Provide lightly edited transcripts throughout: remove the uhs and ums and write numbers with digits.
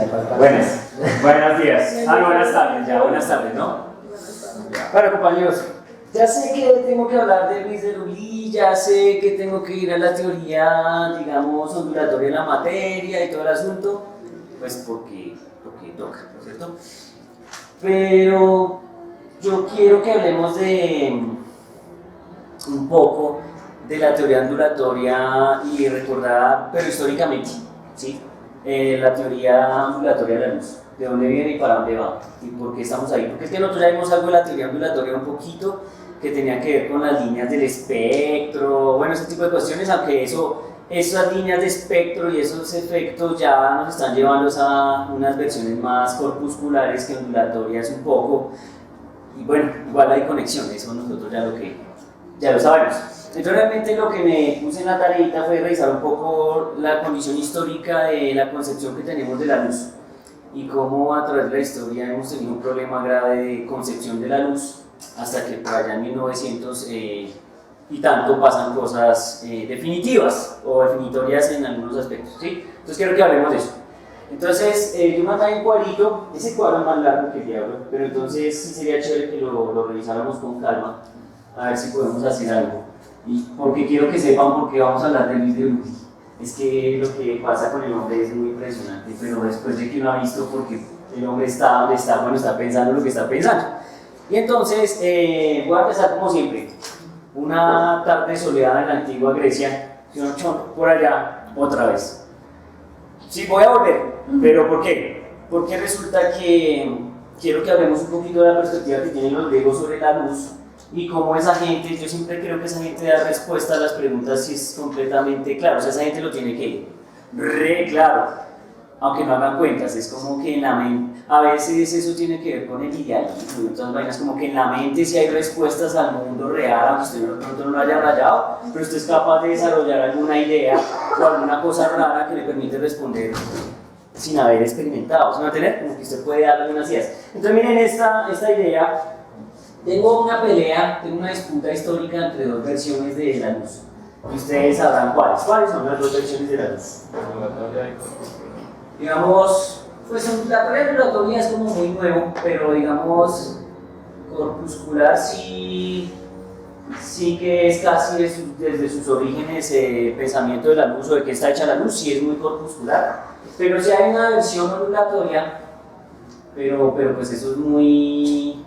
Buenos días. Buenas tardes, ya, buenas tardes, ¿no? Bueno, compañeros, ya sé que tengo que hablar de Luis de Lully, ya sé que tengo que ir a la teoría, digamos, ondulatoria de la materia y todo el asunto, pues porque toca, ¿no es cierto? Pero yo quiero que hablemos de un poco de la teoría ondulatoria y recordar, pero históricamente, ¿sí? La teoría ondulatoria de la luz, de dónde viene y para dónde va, y por qué estamos ahí. Porque es que nosotros ya vimos algo de la teoría ondulatoria un poquito, que tenía que ver con las líneas del espectro, bueno, ese tipo de cuestiones, aunque esas líneas de espectro y esos efectos ya nos están llevando a unas versiones más corpusculares que ondulatorias un poco, y bueno, igual hay conexión, eso nosotros ya lo sabemos. Entonces realmente lo que me puse en la tareita fue revisar un poco la condición histórica de la concepción que tenemos de la luz y cómo a través de la historia hemos tenido un problema grave de concepción de la luz hasta que por allá en 1900 y tanto pasan cosas definitivas o definitorias en algunos aspectos, ¿sí? Entonces quiero que hablemos de eso. Entonces yo me traje un cuadrito, ese cuadro es más largo que el diablo, pero entonces sí sería chévere que lo revisáramos con calma a ver si podemos hacer algo. Y porque quiero que sepan por qué vamos a hablar de Luis de Lully. Es que lo que pasa con el hombre es muy impresionante, pero después de que uno ha visto porque el hombre está donde está, bueno, está pensando lo que está pensando. Y entonces voy a empezar como siempre. Una tarde soleada en la antigua Grecia, por allá, otra vez. Sí, voy a volver, pero ¿por qué? Porque resulta que quiero que hablemos un poquito de la perspectiva que tienen los griegos sobre la luz y cómo esa gente, yo siempre creo que esa gente da respuesta a las preguntas si es completamente claro, o sea, esa gente lo tiene que re claro, aunque no hagan cuentas, es como que en la mente, a veces eso tiene que ver con el idealismo y otras vainas, como que en la mente si hay respuestas al mundo real, aunque usted de pronto no lo haya rayado, pero usted es capaz de desarrollar alguna idea o alguna cosa rara que le permite responder sin haber experimentado, ¿se va a tener? Como que usted puede darle algunas ideas. Entonces miren esta idea. Tengo una pelea, tengo una disputa histórica entre dos versiones de la luz. Y ustedes sabrán cuáles. ¿Cuáles son las dos versiones de la luz? Digamos, pues la teoría ondulatoria es como muy nuevo, pero digamos, corpuscular sí que es casi desde sus orígenes pensamiento de la luz o de qué está hecha la luz, sí es muy corpuscular. Pero sí hay una versión ondulatoria, pero pues eso es muy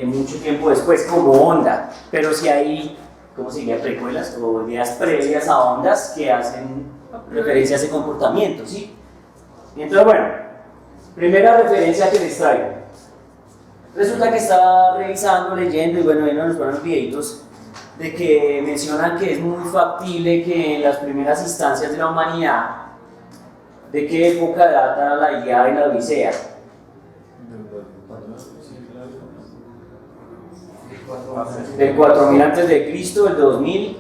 mucho tiempo después, como onda, pero si hay, ¿cómo se diría? Precuelas o ideas previas a ondas que hacen referencia a ese comportamiento, ¿sí? Y entonces, bueno, primera referencia que les traigo. Resulta que estaba revisando, leyendo y bueno, viendo los videitos de que mencionan que es muy factible que en las primeras instancias de la humanidad, ¿de qué época data la Ilíada y la Odisea? Del 4000 antes de Cristo, del 2000,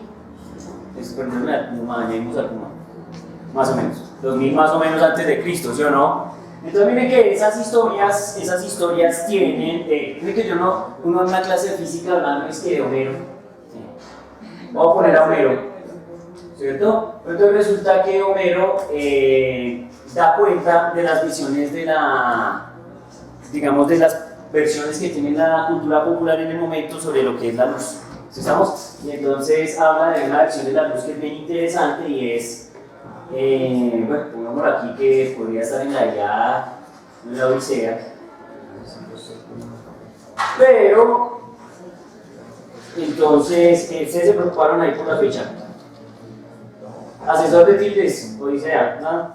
más o menos, 2000 más o menos antes de Cristo, ¿sí o no? Entonces miren que esas historias tienen, miren que uno en una clase de física hablando es que de Homero, ¿sí? Vamos a poner a Homero, ¿cierto? Entonces resulta que Homero da cuenta de las visiones de las versiones que tiene la cultura popular en el momento sobre lo que es la luz. ¿Sí estamos? Y entonces habla de una versión de la luz que es bien interesante y es, bueno, pongámoslo aquí que podría estar en la Ilíada, en la Odisea. Pero, entonces, ustedes se preocuparon ahí por la fecha. Asesor de tildes, Odisea, ¿no?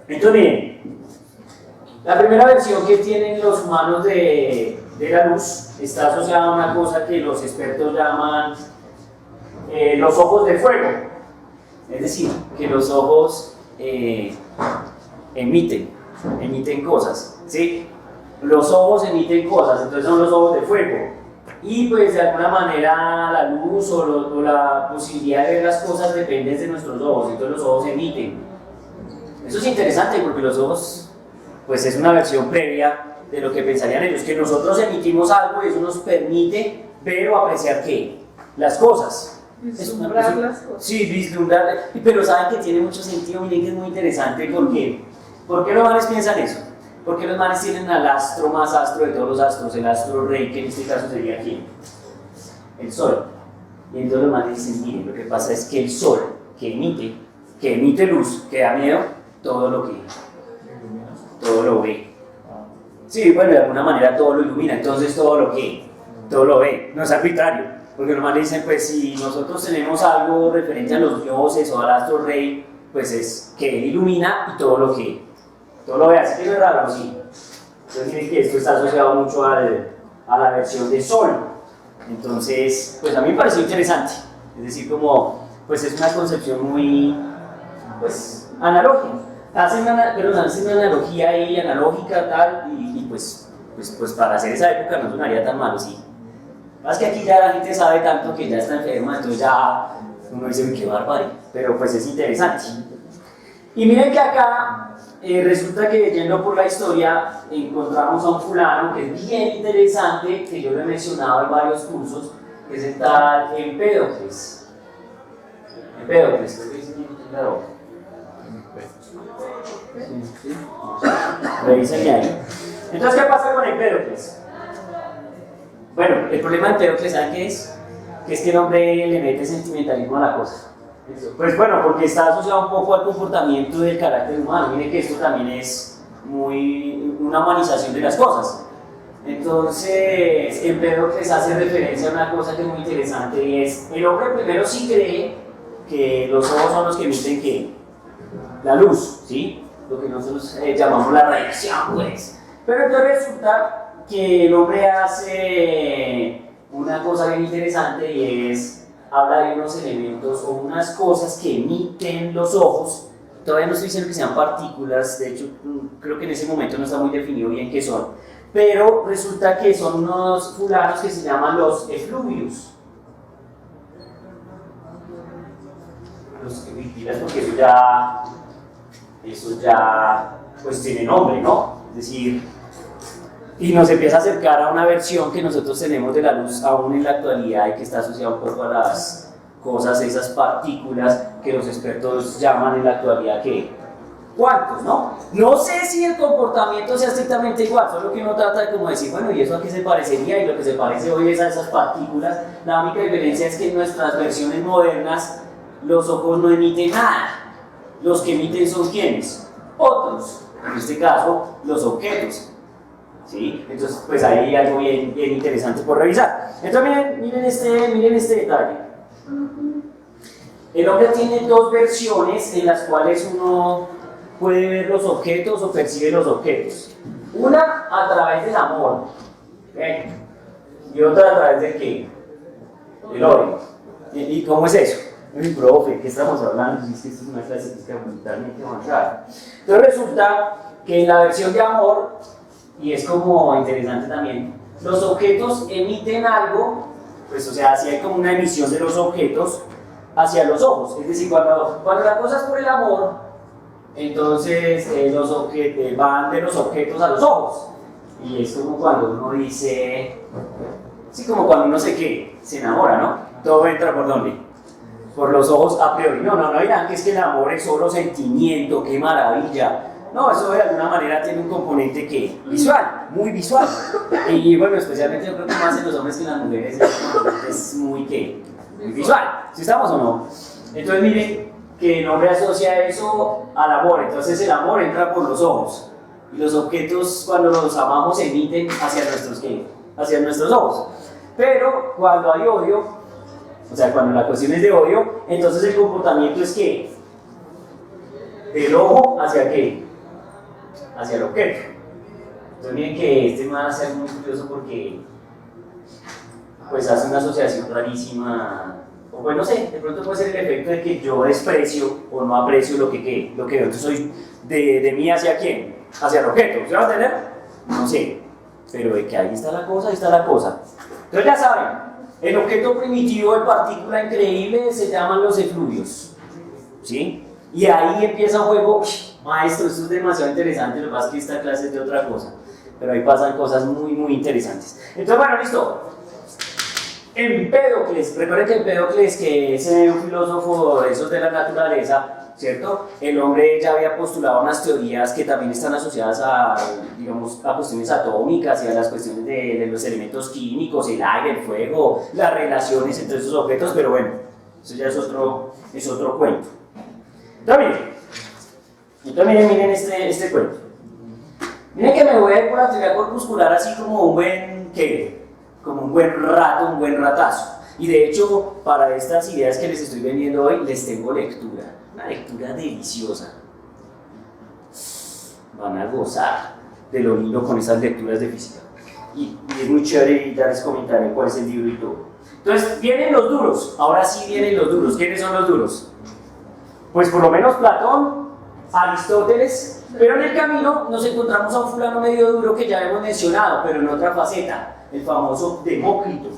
Entonces, miren. La primera versión que tienen los humanos de la luz está asociada a una cosa que los expertos llaman los ojos de fuego. Es decir, que los ojos emiten cosas, ¿sí? Los ojos emiten cosas, entonces son los ojos de fuego. Y pues de alguna manera la luz o la posibilidad de ver las cosas depende de nuestros ojos, entonces los ojos emiten. Eso es interesante porque los ojos pues es una versión previa de lo que pensarían ellos, que nosotros emitimos algo y eso nos permite ver o apreciar ¿qué? Las cosas. Vislumbrar las cosas. Sí, vislumbrar, pero saben que tiene mucho sentido, miren que es muy interesante porque ¿por qué los manes piensan eso? Porque los manes tienen al astro más astro de todos los astros, el astro rey, que en este caso sería ¿quién? El sol. Y entonces los manes dicen, miren, lo que pasa es que el sol que emite luz, que da miedo, todo lo ve. Sí, bueno, de alguna manera todo lo ilumina, entonces todo lo ve, no es arbitrario, porque los manes dicen, pues si nosotros tenemos algo referente a los dioses o al astro rey, pues es que él ilumina y todo lo ve, así que no es raro, sí. Entonces miren que esto está asociado mucho a la versión de sol. Entonces, pues a mí me pareció interesante, es decir, como, pues es una concepción muy, pues, analógica. Hacen una analogía ahí, analógica, tal, y pues para hacer esa época no sonaría tan malo, sí. Más que aquí ya la gente sabe tanto que ya está enferma, entonces ya uno dice, uy, qué bárbaro, pero pues es interesante. Y miren que acá resulta que yendo por la historia encontramos a un fulano que es bien interesante, que yo lo he mencionado en varios cursos, que es el tal Empédocles. Empédocles, creo que dice bien claro. Sí. Revísenme ahí. Entonces, ¿qué pasa con Empédocles? Bueno, el problema de Empédocles, ¿saben qué es? Que es que el hombre le mete sentimentalismo a la cosa. Pues bueno, porque está asociado un poco al comportamiento del carácter humano. Miren que esto también es una humanización de las cosas. Entonces, Empédocles hace referencia a una cosa que es muy interesante y es, el hombre primero sí cree que los ojos son los que emiten ¿qué? La luz, ¿sí? Lo que nosotros llamamos la radiación, pues. Pero entonces resulta que el hombre hace una cosa bien interesante y es, habla de unos elementos o unas cosas que emiten los ojos. Todavía no estoy diciendo que sean partículas, de hecho creo que en ese momento no está muy definido bien qué son, pero resulta que son unos fulanos que se llaman los efluvios. Los efluvios, porque eso ya pues tiene nombre, ¿no? Es decir, y nos empieza a acercar a una versión que nosotros tenemos de la luz aún en la actualidad y que está asociada un poco a las cosas, esas partículas que los expertos llaman en la actualidad que cuantos, ¿no? No sé si el comportamiento sea estrictamente igual, solo que uno trata de como decir, bueno, ¿y eso a qué se parecería? Y lo que se parece hoy es a esas partículas. La única diferencia es que en nuestras versiones modernas los ojos no emiten nada. Los que emiten son ¿quiénes? Otros, en este caso, los objetos. ¿Sí? Entonces, pues ahí hay algo bien interesante por revisar. Entonces, miren este detalle. El hombre tiene dos versiones en las cuales uno puede ver los objetos o percibe los objetos. Una a través del amor, ¿okay? Y otra a través de ¿qué? Del odio. ¿Y cómo es eso? Mi profe, ¿qué estamos hablando? Si es que esto es una clase física brutalmente avanzada. Entonces resulta que en la versión de amor, y es como interesante también, los objetos emiten algo, pues o sea, si hay como una emisión de los objetos hacia los ojos, es decir, cuando la cosa es por el amor, entonces los objetos van de los objetos a los ojos, y es como cuando uno dice, sí, como cuando uno se enamora, ¿no? Todo entra por ¿dónde? Por los ojos a priori. No dirán que es que el amor es solo sentimiento, qué maravilla. No, eso de alguna manera tiene un componente que visual, muy visual. Y bueno, especialmente yo creo que más en los hombres que en las mujeres es muy visual. ¿Sí estamos o no? Entonces miren que el hombre asocia eso al amor. Entonces el amor entra por los ojos. Y los objetos cuando los amamos emiten hacia nuestros ojos. Pero cuando hay odio, o sea, cuando la cuestión es de odio, entonces el comportamiento es ¿qué? Del ojo hacia ¿qué? Hacia el objeto. Entonces miren que este me va a ser muy curioso porque pues hace una asociación rarísima, o bueno, no sé, de pronto puede ser el efecto de que yo desprecio o no aprecio lo que veo. Entonces soy de mí hacia quién, hacia el objeto. ¿Se va a entender? No sé, pero de que ahí está la cosa, ahí está la cosa. Entonces ya saben, el objeto primitivo de partícula increíble se llaman los efluvios, ¿sí? Y ahí empieza un juego, maestro, esto es demasiado interesante, lo que pasa es que esta clase es de otra cosa, pero ahí pasan cosas muy, muy interesantes. Entonces, bueno, listo. Empédocles, recuerden que Empédocles, que es un filósofo de esos de la naturaleza, ¿cierto? El hombre ya había postulado unas teorías que también están asociadas a, digamos, a cuestiones atómicas y a las cuestiones de los elementos químicos, el aire, el fuego, las relaciones entre esos objetos, pero bueno, eso ya es otro cuento. Entonces miren este cuento. Miren que me voy a ir por la teoría corpuscular así como un buen, ¿qué? Como un buen rato, un buen ratazo. Y de hecho, para estas ideas que les estoy vendiendo hoy, les tengo lectura. Una lectura deliciosa. Van a gozar de lo lindo con esas lecturas de física. Y es muy chévere y ya les comentaré cuál es el libro y todo. Entonces, vienen los duros. Ahora sí vienen los duros. ¿Quiénes son los duros? Pues por lo menos Platón, Aristóteles. Pero en el camino nos encontramos a un fulano medio duro que ya hemos mencionado, pero en otra faceta. El famoso Demócrito.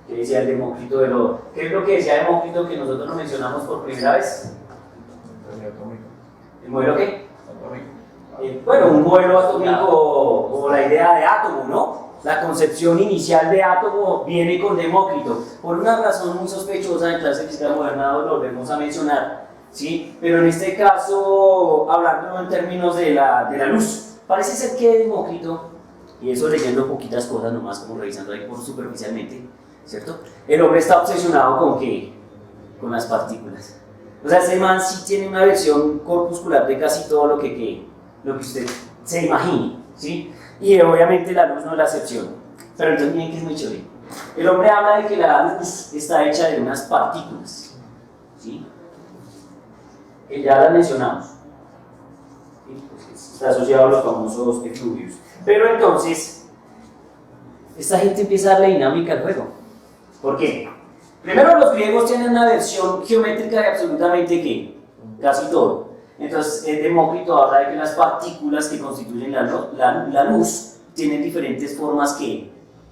¿Qué decía el Demócrito de lo? ¿Qué es lo que decía Demócrito que nosotros lo mencionamos por primera vez? ¿El modelo qué? Atómico. Bueno, un modelo atómico o la idea de átomo, ¿no? La concepción inicial de átomo viene con Demócrito. Por una razón muy sospechosa en clase de física moderna lo volvemos a mencionar, ¿sí? Pero en este caso, hablando en términos de la luz, parece ser que Demócrito, y eso leyendo poquitas cosas nomás, como revisando ahí por superficialmente, ¿cierto? El hombre está obsesionado con ¿qué? Con las partículas. O sea, ese man sí tiene una versión corpuscular de casi todo lo que usted se imagine, ¿sí? Y obviamente la luz no es la excepción. Pero entonces miren que es muy chévere. El hombre habla de que la luz está hecha de unas partículas, ¿sí? Que ya las mencionamos. ¿Sí? Pues está asociado a los famosos efluvios. Pero entonces, esta gente empieza a darle dinámica al juego. ¿Por qué? Primero, los griegos tienen una versión geométrica de absolutamente ¿qué? Casi todo. Entonces, el Demócrito habla de que las partículas que constituyen la luz tienen diferentes formas que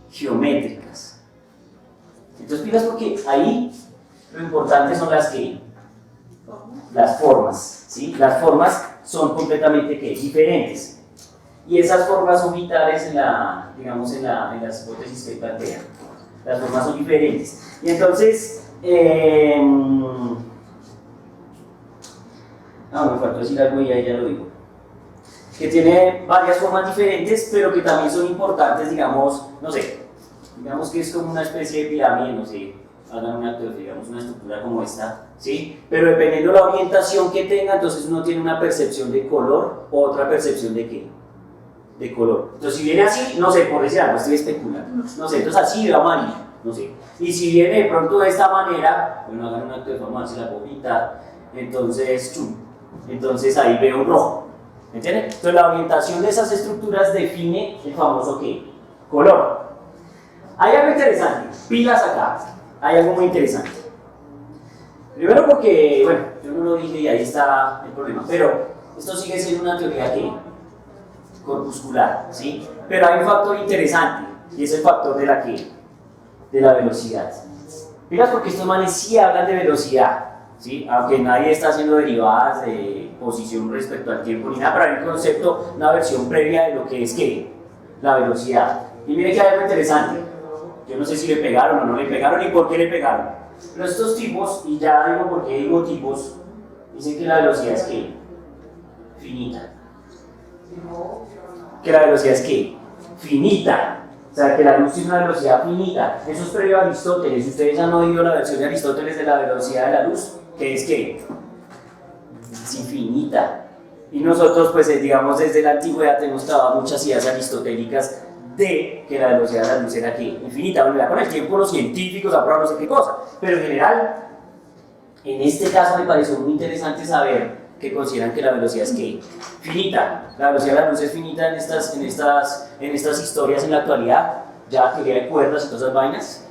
geométricas. Entonces, pilas porque ahí lo importante son las formas, ¿sí? Las formas son completamente ¿qué? Diferentes. Y esas formas son vitales en las hipótesis que plantean. Las formas son diferentes. Y entonces, me faltó decir algo y ahí ya lo digo. Que tiene varias formas diferentes, pero que también son importantes, digamos que es como una especie de pirámide, no sé, hagan una estructura como esta, ¿sí? Pero dependiendo de la orientación que tenga, entonces uno tiene una percepción de color o otra percepción de ¿qué? De color. Entonces, si viene así, no sé, por decir algo, estoy especulando, no sé, entonces así veo amarillo, no sé. Y si viene de pronto de esta manera, bueno, hagan un acto de forma, se la puedo pintar, entonces ahí veo un rojo, ¿me entienden? Entonces, la orientación de esas estructuras define el famoso ¿qué? Color. Hay algo interesante, pilas acá, hay algo muy interesante. Primero porque, bueno, yo no lo dije y ahí está el problema, pero esto sigue siendo una teoría que corpuscular, ¿sí? Pero hay un factor interesante y es el factor de la velocidad. Pilas porque estos manes sí hablan de velocidad, ¿sí? Aunque nadie está haciendo derivadas de posición respecto al tiempo ni nada, pero hay un concepto, una versión previa de lo que es ¿qué? La velocidad. Y miren que hay algo interesante. Yo no sé si le pegaron o no le pegaron y por qué le pegaron. Pero estos tipos, y ya digo por qué digo tipos, dicen que la velocidad es ¿qué? Finita. Que la velocidad es ¿qué? Finita. O sea, que la luz tiene una velocidad finita. Eso es previo a Aristóteles. Ustedes han oído la versión de Aristóteles de la velocidad de la luz, que es ¿qué? Es infinita. Y nosotros, pues, digamos, desde la antigüedad hemos trabajado muchas ideas aristotélicas de que la velocidad de la luz era ¿qué? Infinita. Bueno, ya con el tiempo los científicos aprueban no sé qué cosa. Pero en general, en este caso me pareció muy interesante saber que consideran que la velocidad es ¿qué? Finita. La velocidad de la luz es finita en estas historias en la actualidad, ya teoría de cuerdas y todas esas vainas.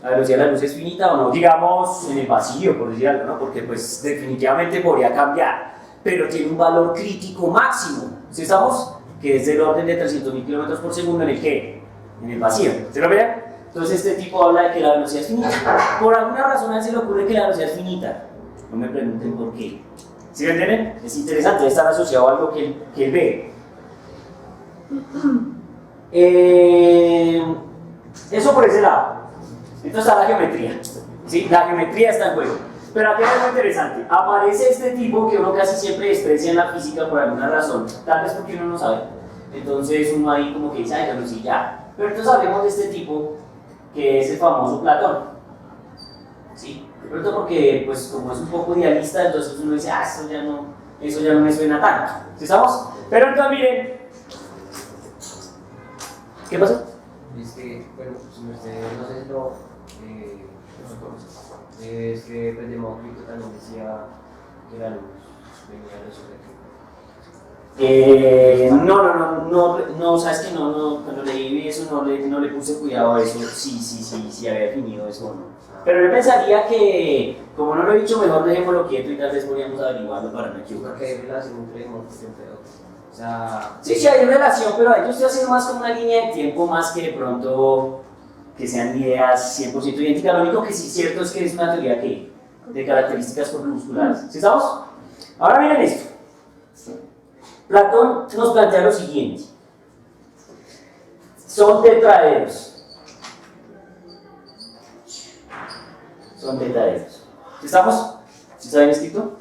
La velocidad de la luz es finita o no, digamos en el vacío, por decir algo, ¿no? Porque pues definitivamente podría cambiar, pero tiene un valor crítico máximo, ¿sí estamos? Que es del orden de 300.000 km por segundo en el ¿qué? En el vacío, ¿se lo ven? Entonces este tipo habla de que la velocidad es finita. Por alguna razón a él se le ocurre que la velocidad es finita. No me pregunten por qué. ¿Sí me entienden? Es interesante, estar asociado a algo que él ve. Eso por ese lado. Entonces está la geometría, ¿sí? La geometría está en juego. Pero aquí hay algo interesante, aparece este tipo que uno casi siempre desprecia en la física por alguna razón, tal vez porque uno no sabe. Entonces uno ahí como que dice, ay, pero sí, ya. Pero entonces hablemos de este tipo, que es el famoso Platón. ¿Sí? De pronto porque, pues como es un poco idealista, entonces uno dice, ah, eso ya no me suena tanto. ¿Sí estamos? Pero entonces miren, ¿qué pasó? Es que, bueno, si usted no sé si lo conoce, es que pues, Demócrito también decía que la luz venía de los No, sabes que cuando leí eso no le puse cuidado a eso, sí había definido eso o no. Pero yo pensaría que, como no lo he dicho, mejor dejémoslo quieto y tal vez podríamos averiguarlo para no equivocarnos. Porque hay relación entre Demócrito y otros. O sea... Sí, hay relación, pero yo estoy haciendo más como una línea de tiempo, más que de pronto que sean ideas 100% idénticas. Lo único que sí es cierto es que es una teoría de características corpusculares. ¿Sí estamos? Ahora miren esto. Platón nos plantea lo siguiente. Son tetraedros. Son tetraedros. ¿Sí estamos? ¿Sí está bien escrito?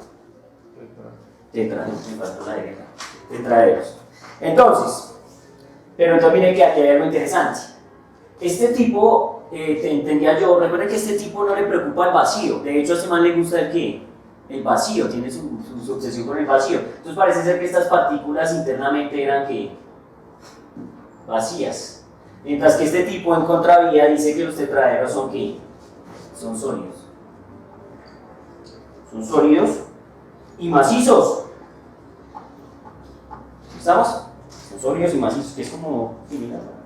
Tetraedros. Entonces, pero entonces miren que aquí hay algo interesante. Este tipo, entendía yo, recuerden que a este tipo no le preocupa el vacío. De hecho, a este man le gusta el qué? El vacío, tiene su obsesión con el vacío. Entonces parece ser que estas partículas internamente eran ¿qué? Vacías. Mientras que este tipo en contravía dice que los tetraedros son ¿qué? Son sólidos. Son sólidos y macizos. ¿Estamos? Son sólidos y macizos, que es como similar.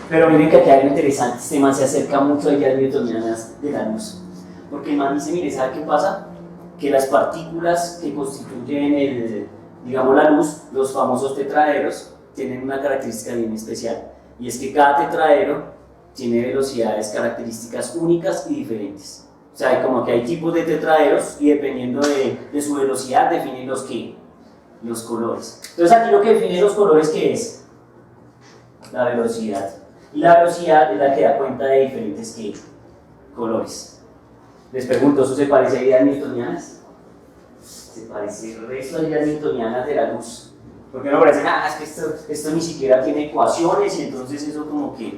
Pero miren que aquí hay algo interesante, este man se acerca mucho a ideas newtonianas de la luz. Porque el man dice, mire, ¿sabe qué pasa? Que las partículas que constituyen digamos la luz, los famosos tetraedros, tienen una característica bien especial. Y es que cada tetraedro tiene velocidades características únicas y diferentes. O sea, como que hay tipos de tetraedros y dependiendo de su velocidad definen los colores. Entonces aquí lo que define los colores, ¿qué es? La velocidad. Y la velocidad es la que da cuenta de diferentes colores. Les pregunto, ¿eso se parece a ideas newtonianas? Se parece el resto a ideas newtonianas de la luz. Porque no parece, es que esto ni siquiera tiene ecuaciones y entonces eso como que...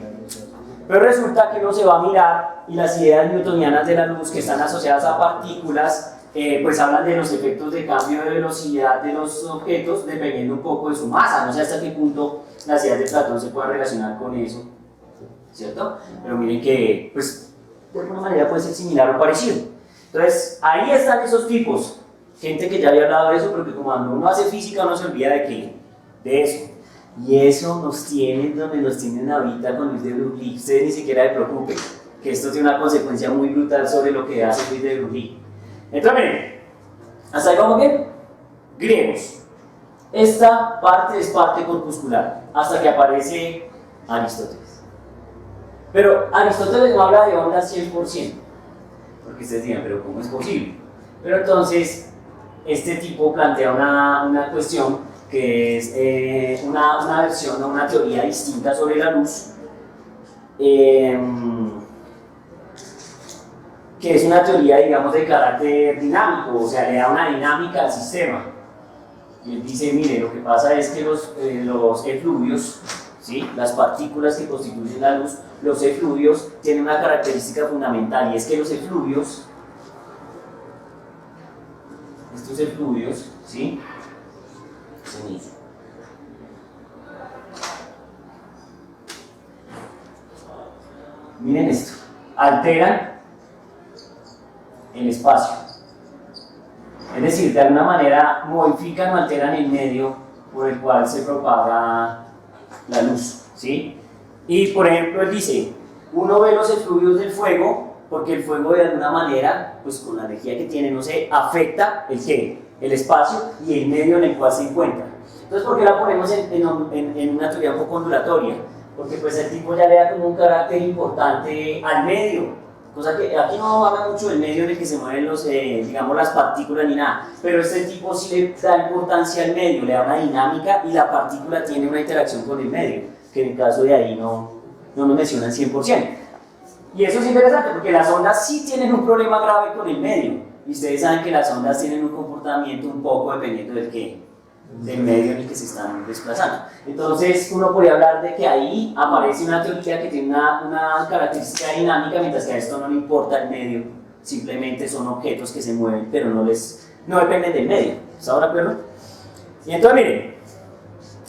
Pero resulta que uno se va a mirar y las ideas newtonianas de la luz que están asociadas a partículas pues hablan de los efectos de cambio de velocidad de los objetos dependiendo un poco de su masa. No sé hasta qué punto las ideas de Platón se pueden relacionar con eso, ¿cierto? Pero miren que, pues, de alguna manera puede ser similar o parecido. Entonces, ahí están esos tipos. Gente que ya había hablado de eso, pero que como cuando uno hace física uno se olvida de eso. Y eso nos tiene donde nos tienen ahorita con Luis de Broglie. Ustedes ni siquiera se preocupen, que esto tiene una consecuencia muy brutal sobre lo que hace Luis de Broglie. Entonces, miren, ¿hasta ahí vamos bien? Griegos. Esta parte es parte corpuscular, hasta que aparece Aristóteles. Pero Aristóteles no habla de ondas 100%, porque ustedes dirán, pero ¿cómo es posible? Pero entonces, este tipo plantea una cuestión que es una versión o una teoría distinta sobre la luz, que es una teoría, digamos, de carácter dinámico, o sea, le da una dinámica al sistema. Y él dice, mire, lo que pasa es que los efluvios, ¿sí? Las partículas que constituyen la luz, los efluvios tienen una característica fundamental, y es que los efluvios, estos efluvios, ¿sí? Miren esto, alteran el espacio. Es decir, de alguna manera modifican o alteran el medio por el cual se propaga la luz, ¿sí? Y por ejemplo, él dice, uno ve los efluvios del fuego porque el fuego de alguna manera, pues con la energía que tiene, no sé, afecta el espacio y el medio en el cual se encuentra. Entonces, ¿por qué la ponemos en una teoría un poco ondulatoria? Porque pues el tipo ya le da como un carácter importante al medio. Cosa que aquí no habla mucho del medio en el que se mueven los, digamos, las partículas ni nada, pero este tipo sí le da importancia al medio, le da una dinámica y la partícula tiene una interacción con el medio, que en el caso de ahí no nos mencionan 100%. Y eso es interesante porque las ondas sí tienen un problema grave con el medio, y ustedes saben que las ondas tienen un comportamiento un poco dependiendo del medio en el que se están desplazando. Entonces uno podría hablar de que ahí aparece una teoría que tiene una característica dinámica, mientras que a esto no le importa el medio, simplemente son objetos que se mueven, pero no dependen del medio. ¿Estamos de acuerdo? Y entonces miren,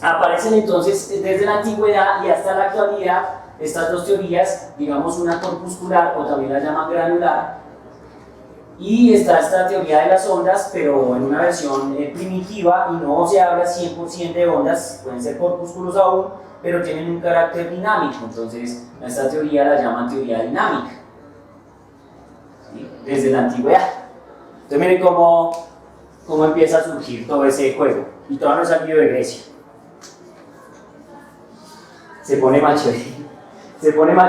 aparecen entonces desde la antigüedad y hasta la actualidad estas dos teorías, digamos una corpuscular o también la llaman granular, y está esta teoría de las ondas, pero en una versión primitiva, y no se habla 100% de ondas, pueden ser corpúsculos aún, pero tienen un carácter dinámico. Entonces a esta teoría la llaman teoría dinámica, ¿sí? Desde la antigüedad. Entonces miren cómo empieza a surgir todo ese juego, y todo no es salido de Grecia. Se pone más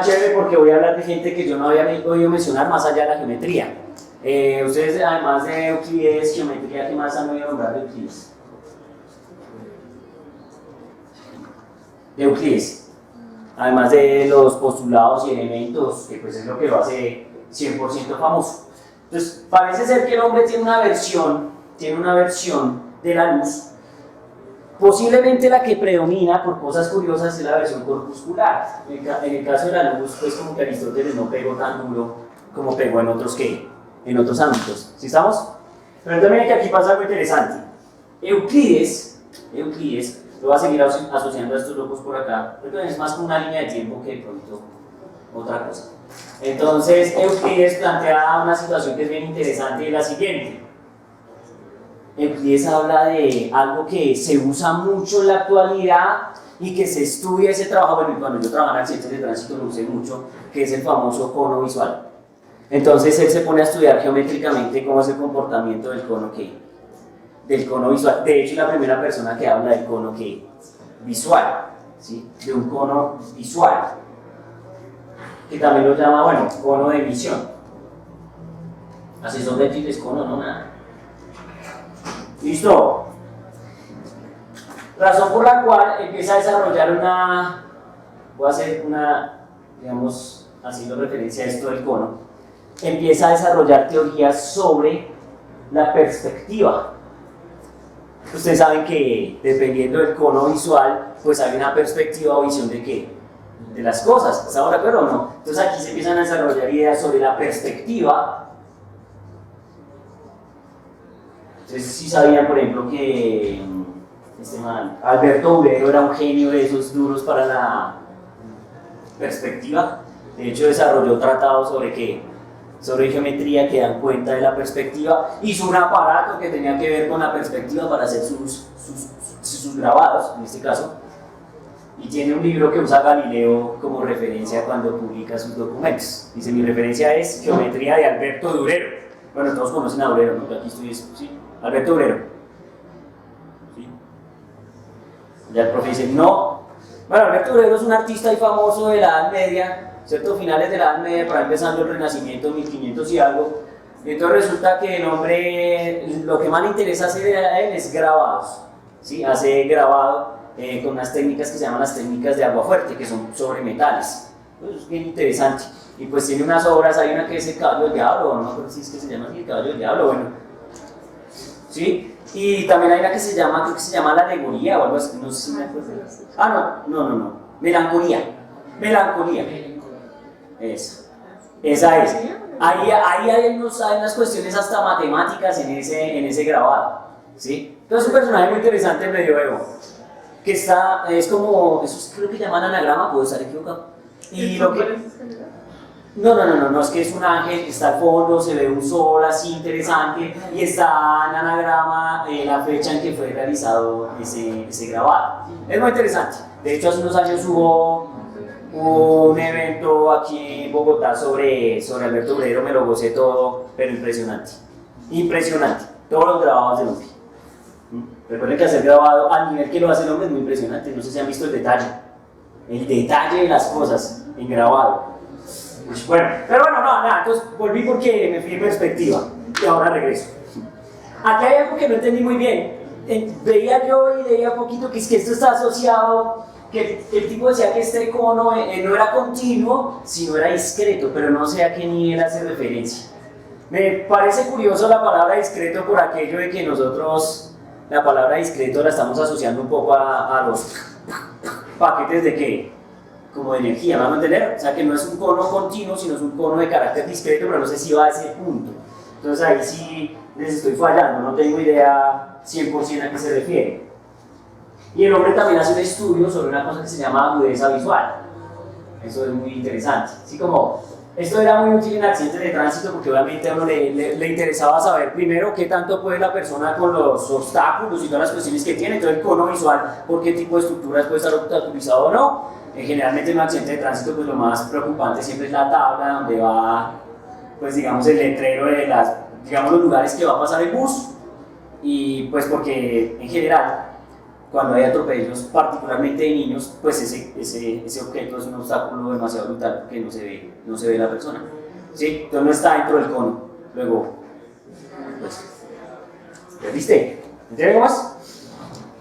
chévere porque voy a hablar de gente que yo no había oído mencionar más allá de la geometría. Ustedes, además de Euclides, geometría, ¿qué más han oído nombrar de Euclides? De Euclides, además de los postulados y elementos, que pues es lo que lo hace 100% famoso. Entonces, parece ser que el hombre tiene una versión de la luz. Posiblemente la que predomina, por cosas curiosas, es la versión corpuscular. En el caso de la luz, pues como que Aristóteles no pegó tan duro como pegó en otros ámbitos. ¿Sí estamos? Pero también que aquí pasa algo interesante. Euclides, lo va a seguir asociando a estos locos por acá, porque es más como una línea de tiempo que de pronto otra cosa. Entonces, Euclides plantea una situación que es bien interesante, y es la siguiente. Euclides habla de algo que se usa mucho en la actualidad y que se estudia ese trabajo. Bueno, cuando yo trabajaba en accidentes de tránsito lo usé mucho, que es el famoso cono visual. Entonces él se pone a estudiar geométricamente cómo es el comportamiento del cono visual. De hecho, es la primera persona que habla del cono visual, ¿sí? De un cono visual, que también lo llama, bueno, cono de visión. Así son de chiles, cono, no nada. ¿Listo? Razón por la cual empieza a desarrollar voy a hacer digamos, haciendo referencia a esto del cono, empieza a desarrollar teorías sobre la perspectiva. Ustedes saben que dependiendo del cono visual, pues hay una perspectiva o visión de ¿qué? De las cosas. ¿Estamos de acuerdo o no? Entonces aquí se empiezan a desarrollar ideas sobre la perspectiva. Entonces sí sabían, por ejemplo, que Alberto Durero era un genio de esos duros para la perspectiva. De hecho desarrolló tratados sobre geometría que dan cuenta de la perspectiva. Hizo un aparato que tenía que ver con la perspectiva para hacer sus grabados, en este caso. Y tiene un libro que usa Galileo como referencia cuando publica sus documentos. Dice, mi referencia es Geometría de Alberto Durero. Bueno, todos conocen a Durero, ¿no? Que aquí estoy, ¿sí? Alberto Durero. ¿Sí? Ya el profe dice, no. Bueno, Alberto Durero es un artista y famoso de la Edad Media, ¿cierto? Finales de la Edad Media, para empezando el Renacimiento, 1500 y algo. Y entonces resulta que el hombre, lo que más le interesa hacer a él es grabados, ¿sí? Hace grabado con unas técnicas que se llaman las técnicas de agua fuerte, que son sobre metales. Pues es bien interesante. Y pues tiene unas obras, hay una que es El Caballo del Diablo, no sé si es que se llama así, El Caballo del Diablo, bueno. ¿Sí? Y también hay una que se llama, creo que se llama La Alegoría o algo así, no sé si me acuerdo. No. Melancolía. Esa es. Ahí hay unas cuestiones hasta matemáticas en ese grabado, ¿sí? Entonces es un personaje muy interesante del medioevo, que es como, eso creo que llaman anagrama, puedo estar equivocado. Y lo que... No, es que es un ángel que está al fondo, se ve un sol así interesante y está en anagrama la fecha en que fue realizado ese grabado. Es muy interesante. De hecho, hace unos años hubo un evento aquí en Bogotá sobre Alberto Durero, me lo gocé todo, pero impresionante. Todos los grabados del hombre. Recuerden que hacer grabado al nivel que lo hace el hombre es muy impresionante. No sé si han visto el detalle de las cosas en grabado. Bueno, pero bueno, nada, entonces volví porque me fui en perspectiva y ahora regreso. Aquí hay algo que no entendí muy bien. Veía yo y veía un poquito que es que esto está asociado, que el tipo decía que este cono no era continuo, sino era discreto, pero no sé a qué nivel hace referencia. Me parece curioso la palabra discreto por aquello de que nosotros la palabra discreto la estamos asociando un poco a los paquetes de qué, como de energía, ¿me van a entender? O sea que no es un cono continuo, sino es un cono de carácter discreto, pero no sé si va a ese punto. Entonces ahí sí les estoy fallando, no tengo idea 100% a qué se refiere. Y el hombre también hace un estudio sobre una cosa que se llama agudeza visual. Eso es muy interesante. Así como esto era muy útil en accidentes de tránsito porque obviamente a uno le interesaba saber primero qué tanto puede la persona con los obstáculos y todas las cuestiones que tiene, entonces el cono visual, por qué tipo de estructuras puede estar obstaculizado o no. Generalmente en un accidente de tránsito pues lo más preocupante siempre es la tabla donde va, pues digamos, el letrero de digamos, los lugares que va a pasar el bus, y pues porque en general cuando hay atropellos, particularmente de niños, pues ese objeto es un obstáculo demasiado brutal porque no se ve la persona, ¿sí? Entonces no está dentro del cono. Luego, pues, ¿viste? ¿Entiendes más?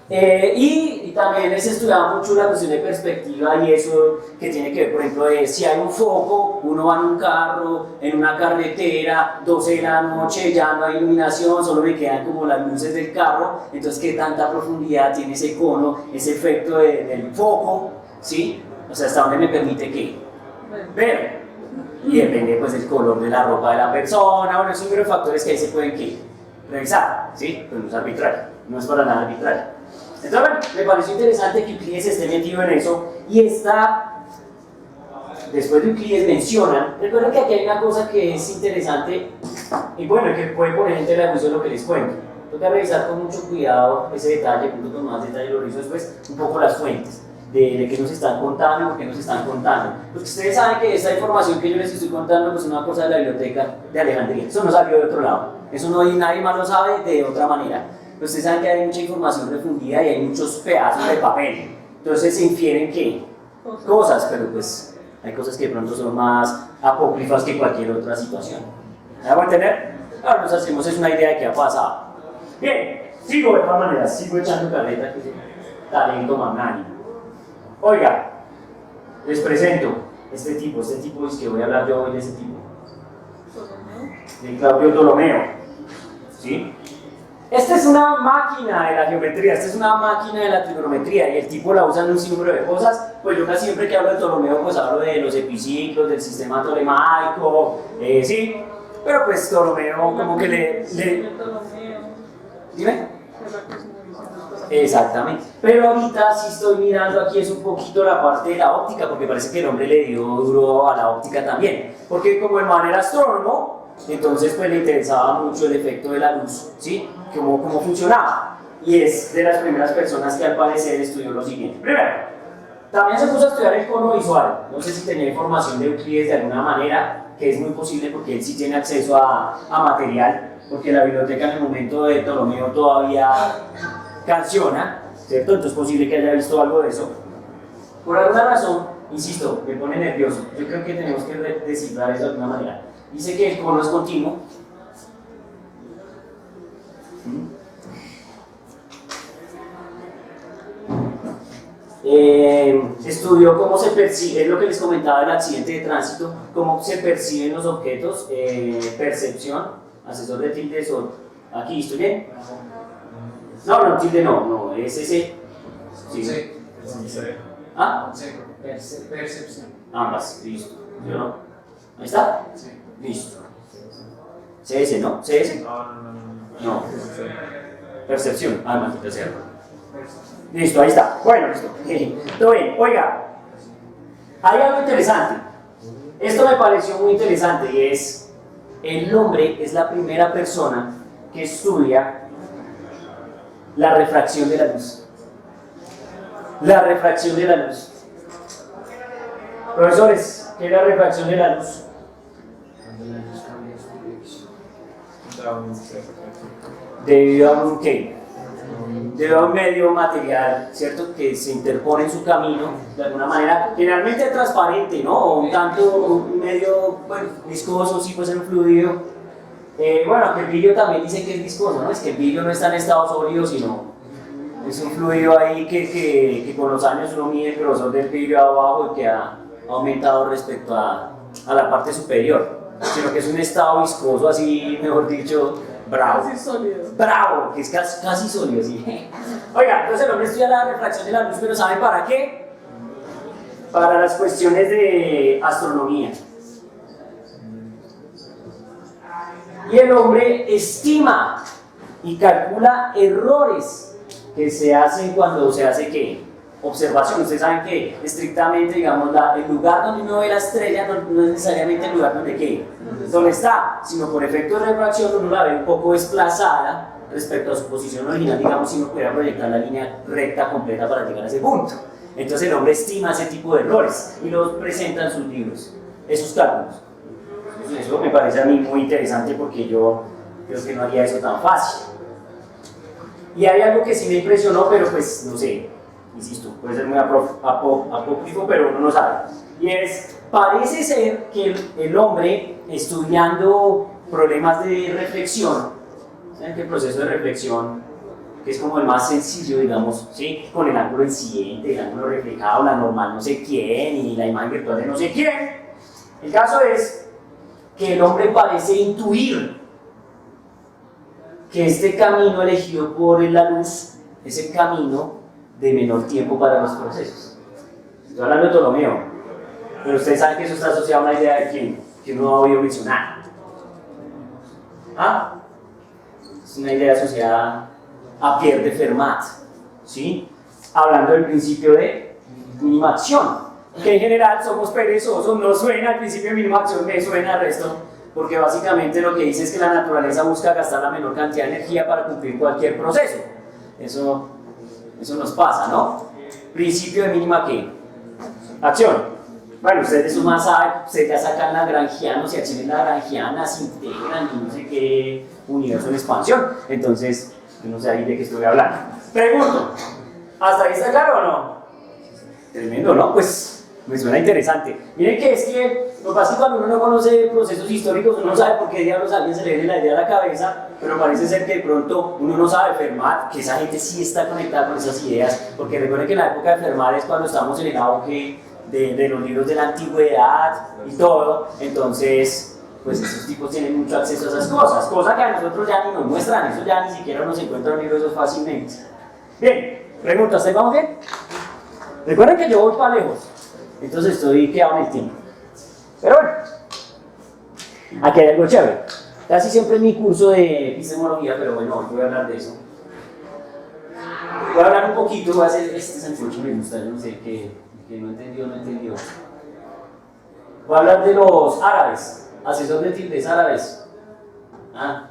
Y también se estudiaba mucho la cuestión de perspectiva y eso que tiene que ver, por ejemplo, de si hay un foco, uno va en un carro, en una carretera, 12 de la noche, ya no hay iluminación, solo me quedan como las luces del carro, entonces qué tanta profundidad tiene ese cono, ese efecto del foco, ¿sí? O sea, hasta dónde me permite que ver. Y depende pues del color de la ropa de la persona, bueno, es un número de factores que ahí se pueden revisar, ¿sí? Pero no es arbitrario, no es para nada arbitrario. Entonces, bueno, me pareció interesante que Euclides esté metido en eso y después de Euclides mencionan, recuerden que aquí hay una cosa que es interesante y bueno, que puede poner en tela de juicio lo que les cuento. Toca revisar con mucho cuidado ese detalle, punto con más detalle lo reviso después, un poco las fuentes de qué nos están contando y por qué nos están contando. Porque ustedes saben que esta información que yo les estoy contando pues, es una cosa de la biblioteca de Alejandría, eso no salió de otro lado, eso nadie más lo sabe de otra manera. Ustedes saben que hay mucha información refundida y hay muchos pedazos de papel. Entonces se infieren ¿qué? Cosas, pero pues hay cosas que de pronto son más apócrifas que cualquier otra situación. ¿Me hago entender? Ahora nos hacemos es una idea de qué ha pasado. Bien, sigo de todas maneras, sigo echando carreta que es talento magnánimo. Oiga, les presento este tipo es que voy a hablar yo hoy de ese tipo. De Claudio Ptolomeo. ¿Sí? Esta es una máquina de la geometría, esta es una máquina de la trigonometría y el tipo la usa en un sinnúmero de cosas. Pues yo casi siempre que hablo de Ptolomeo pues hablo de los epiciclos, del sistema tolemaico, sí, pero pues Ptolomeo como que Dime. Exactamente, pero ahorita sí estoy mirando aquí es un poquito la parte de la óptica porque parece que el hombre le dio duro a la óptica también, porque como el man era astrónomo, entonces pues le interesaba mucho el efecto de la luz, ¿sí? Cómo funcionaba, y es de las primeras personas que al parecer estudió lo siguiente. Primero, también se puso a estudiar el cono visual, no sé si tenía información de Euclides de alguna manera, que es muy posible porque él sí tiene acceso a material, porque la biblioteca en el momento de Ptolomeo todavía canciona, ¿cierto? Entonces es posible que haya visto algo de eso. Por alguna razón, insisto, me pone nervioso, yo creo que tenemos que descifrar eso de alguna manera. Dice que el cono es continuo. Estudió cómo se percibe, es lo que les comentaba del accidente de tránsito, cómo se perciben los objetos, percepción, asesor de tilde sol. Aquí, ¿estoy bien? No, tilde no, es ese. Sí. ¿Ah? Percepción. Ambas, listo. ¿Yo no? ¿Ahí está? Sí. Listo. CS, ¿no? CS. No. Percepción. Ah, maldita sea. Listo, ahí está. Bueno, listo. Todo bien. Oiga, hay algo interesante. Esto me pareció muy interesante y es: el hombre es la primera persona que estudia la refracción de la luz. La refracción de la luz. Profesores, ¿qué es la refracción de la luz? Cuando la luz cambia su dirección. Debido a un ¿qué? debe haber un medio material, ¿cierto?, que se interpone en su camino, de alguna manera, generalmente transparente, ¿no? O un tanto, un medio, bueno, viscoso, sí puede ser un fluido. Bueno, que el vidrio también dice que es viscoso, ¿no? Es que el vidrio no está en estado sólido, sino es un fluido ahí que con los años uno mide el grosor del vidrio abajo y que ha aumentado respecto a la parte superior, sino que es un estado viscoso, así, mejor dicho, bravo. Casi sólido. Bravo, que es casi sólido, sí. Oiga, entonces el hombre estudia la refracción de la luz, pero ¿sabe para qué? Para las cuestiones de astronomía. Y el hombre estima y calcula errores que se hacen cuando se hace ¿qué? Observación. Ustedes saben que estrictamente, digamos, el lugar donde uno ve la estrella no es necesariamente el lugar donde ¿qué? Donde está, sino por efecto de refracción uno la ve un poco desplazada respecto a su posición original, digamos, si uno pudiera proyectar la línea recta completa para llegar a ese punto. Entonces el hombre estima ese tipo de errores y los presenta en sus libros, esos cálculos. Entonces, eso me parece a mí muy interesante porque yo creo que no haría eso tan fácil. Y hay algo que sí me impresionó, pero pues no sé, insisto, puede ser muy apócrifo, pero uno no sabe. Y es, parece ser que el hombre estudiando problemas de reflexión, ¿saben que el proceso de reflexión, que es como el más sencillo, digamos, ¿sí? Con el ángulo incidente, el ángulo reflejado, la normal no sé quién y la imagen virtual de no sé quién? El caso es que el hombre parece intuir que este camino elegido por la luz es el camino de menor tiempo para los procesos. Estoy hablando de Ptolomeo, pero ustedes saben que eso está asociado a una idea de quién, que uno ha oído mencionar. ¿Ah? Es una idea asociada a Pierre de Fermat, ¿sí? Hablando del principio de mínima acción, que en general somos perezosos, no suena al principio de mínima acción, me suena al resto, porque básicamente lo que dice es que la naturaleza busca gastar la menor cantidad de energía para cumplir cualquier proceso. Eso nos pasa, ¿no? Principio de mínima ¿qué? Acción. Bueno, ustedes de eso más saben, ustedes ya sacan lagrangianos y acciones lagrangianas, integran y no sé qué universo en expansión. Entonces, yo no sé ahí de qué estoy hablando. Pregunto, ¿hasta ahí está claro o no? Tremendo, ¿no? Pues me suena interesante. Miren que es que lo que pasa es que cuando uno no conoce procesos históricos, uno no sabe por qué diablos a alguien se le viene la idea a la cabeza, pero parece ser que de pronto uno no sabe Fermat, que esa gente sí está conectada con esas ideas, porque recuerden que en la época de Fermat es cuando estamos en el auge de los libros de la antigüedad y todo, entonces pues esos tipos tienen mucho acceso a esas cosas, cosa que a nosotros ya ni nos muestran, eso ya ni siquiera nos encuentra un libro de esos fácilmente. Bien, preguntas, ¿ahí vamos bien? Recuerden que yo voy para lejos, entonces estoy quedado en el tiempo. Pero bueno, aquí hay algo chévere. Casi siempre en mi curso de epistemología, pero bueno, hoy voy a hablar de eso. Voy a hablar un poquito, voy a hacer este sancocho, me gusta, yo no sé qué no entendió. Voy a hablar de los árabes, asesor de tildes árabes. Ah,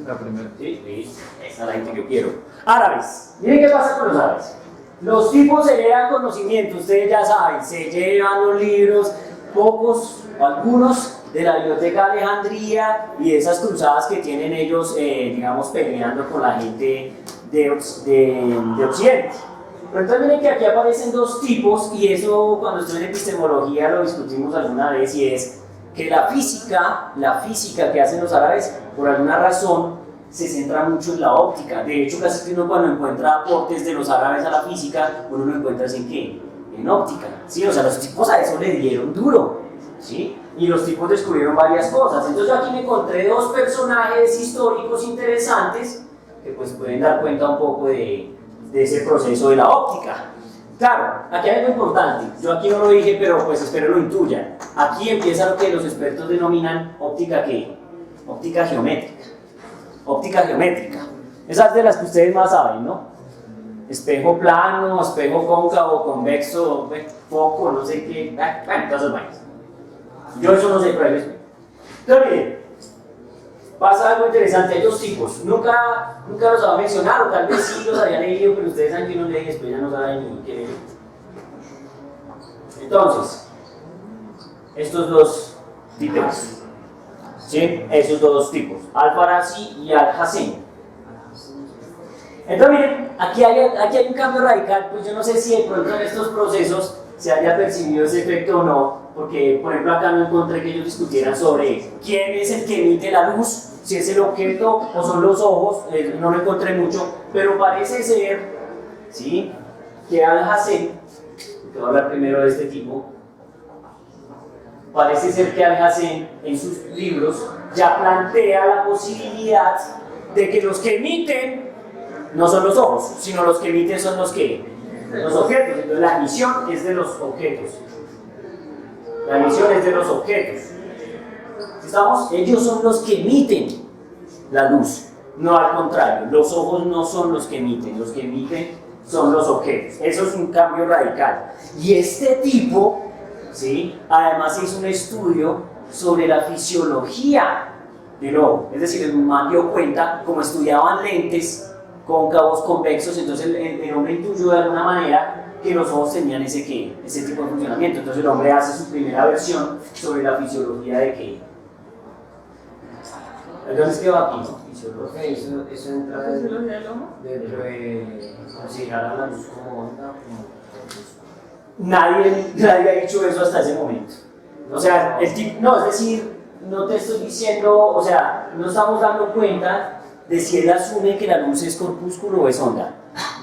La primera. sí, esa es la gente que yo quiero. Árabes, miren qué pasa con los árabes. Los tipos se llevan conocimiento, ustedes ya saben, se llevan los libros, pocos o algunos de la Biblioteca de Alejandría y de esas cruzadas que tienen ellos, digamos, peleando con la gente de Occidente. Pero entonces miren que aquí aparecen dos tipos y eso cuando estuve en epistemología lo discutimos alguna vez y es que la física que hacen los árabes, por alguna razón, se centra mucho en la óptica. De hecho, casi que uno cuando encuentra aportes de los árabes a la física, uno lo encuentra en ¿qué? En óptica, ¿sí? O sea, los tipos a eso le dieron duro, ¿sí? Y los tipos descubrieron varias cosas. Entonces yo aquí me encontré dos personajes históricos interesantes que pues pueden dar cuenta un poco de ese proceso de la óptica. Claro, aquí hay algo importante, yo aquí no lo dije, pero pues espero lo intuyan. Aquí empieza lo que los expertos denominan óptica ¿qué? Óptica geométrica. Óptica geométrica. Esas de las que ustedes más saben, ¿no? Espejo plano, espejo cóncavo, convexo, foco, no sé qué. Bueno, todas esas vainas. Yo eso no sé, pero ellos. Entonces, miren, pasa algo interesante. Hay dos tipos. Nunca los había mencionado, tal vez sí los había leído, pero ustedes saben que uno lee y después ya no saben ni qué leer. Entonces, estos dos tipos. ¿Sí? Esos dos tipos, Al-Farazi y Al-Hassen. Entonces miren, aquí hay un cambio radical, pues yo no sé si de pronto en estos procesos se haya percibido ese efecto o no, porque por ejemplo acá no encontré que ellos discutieran sobre quién es el que emite la luz, si es el objeto o son los ojos, no lo encontré mucho, pero parece ser, ¿sí?, que Alhazen, que voy a hablar primero de este tipo, parece ser que Alhazen en sus libros ya plantea la posibilidad de que los que emiten no son los ojos, sino los que emiten son los objetos. Entonces la emisión es de los objetos. La emisión es de los objetos. ¿Estamos? Ellos son los que emiten la luz, no al contrario. Los ojos no son los que emiten son los objetos. Eso es un cambio radical. Y este tipo, ¿sí?, además hizo un estudio sobre la fisiología del ojo. Es decir, el man dio cuenta, como estudiaban lentes cóncavos, convexos, entonces el hombre intuyó de alguna manera que los ojos tenían ese tipo de funcionamiento. Entonces el hombre hace su primera versión sobre la fisiología de qué. Entonces, ¿qué va aquí? Fisiología, eso entra dentro de considerar la luz como onda. Nadie ha dicho eso hasta ese momento. O sea, no, es decir, no te estoy diciendo, o sea, no estamos dando cuenta de si él asume que la luz es corpúsculo o es onda.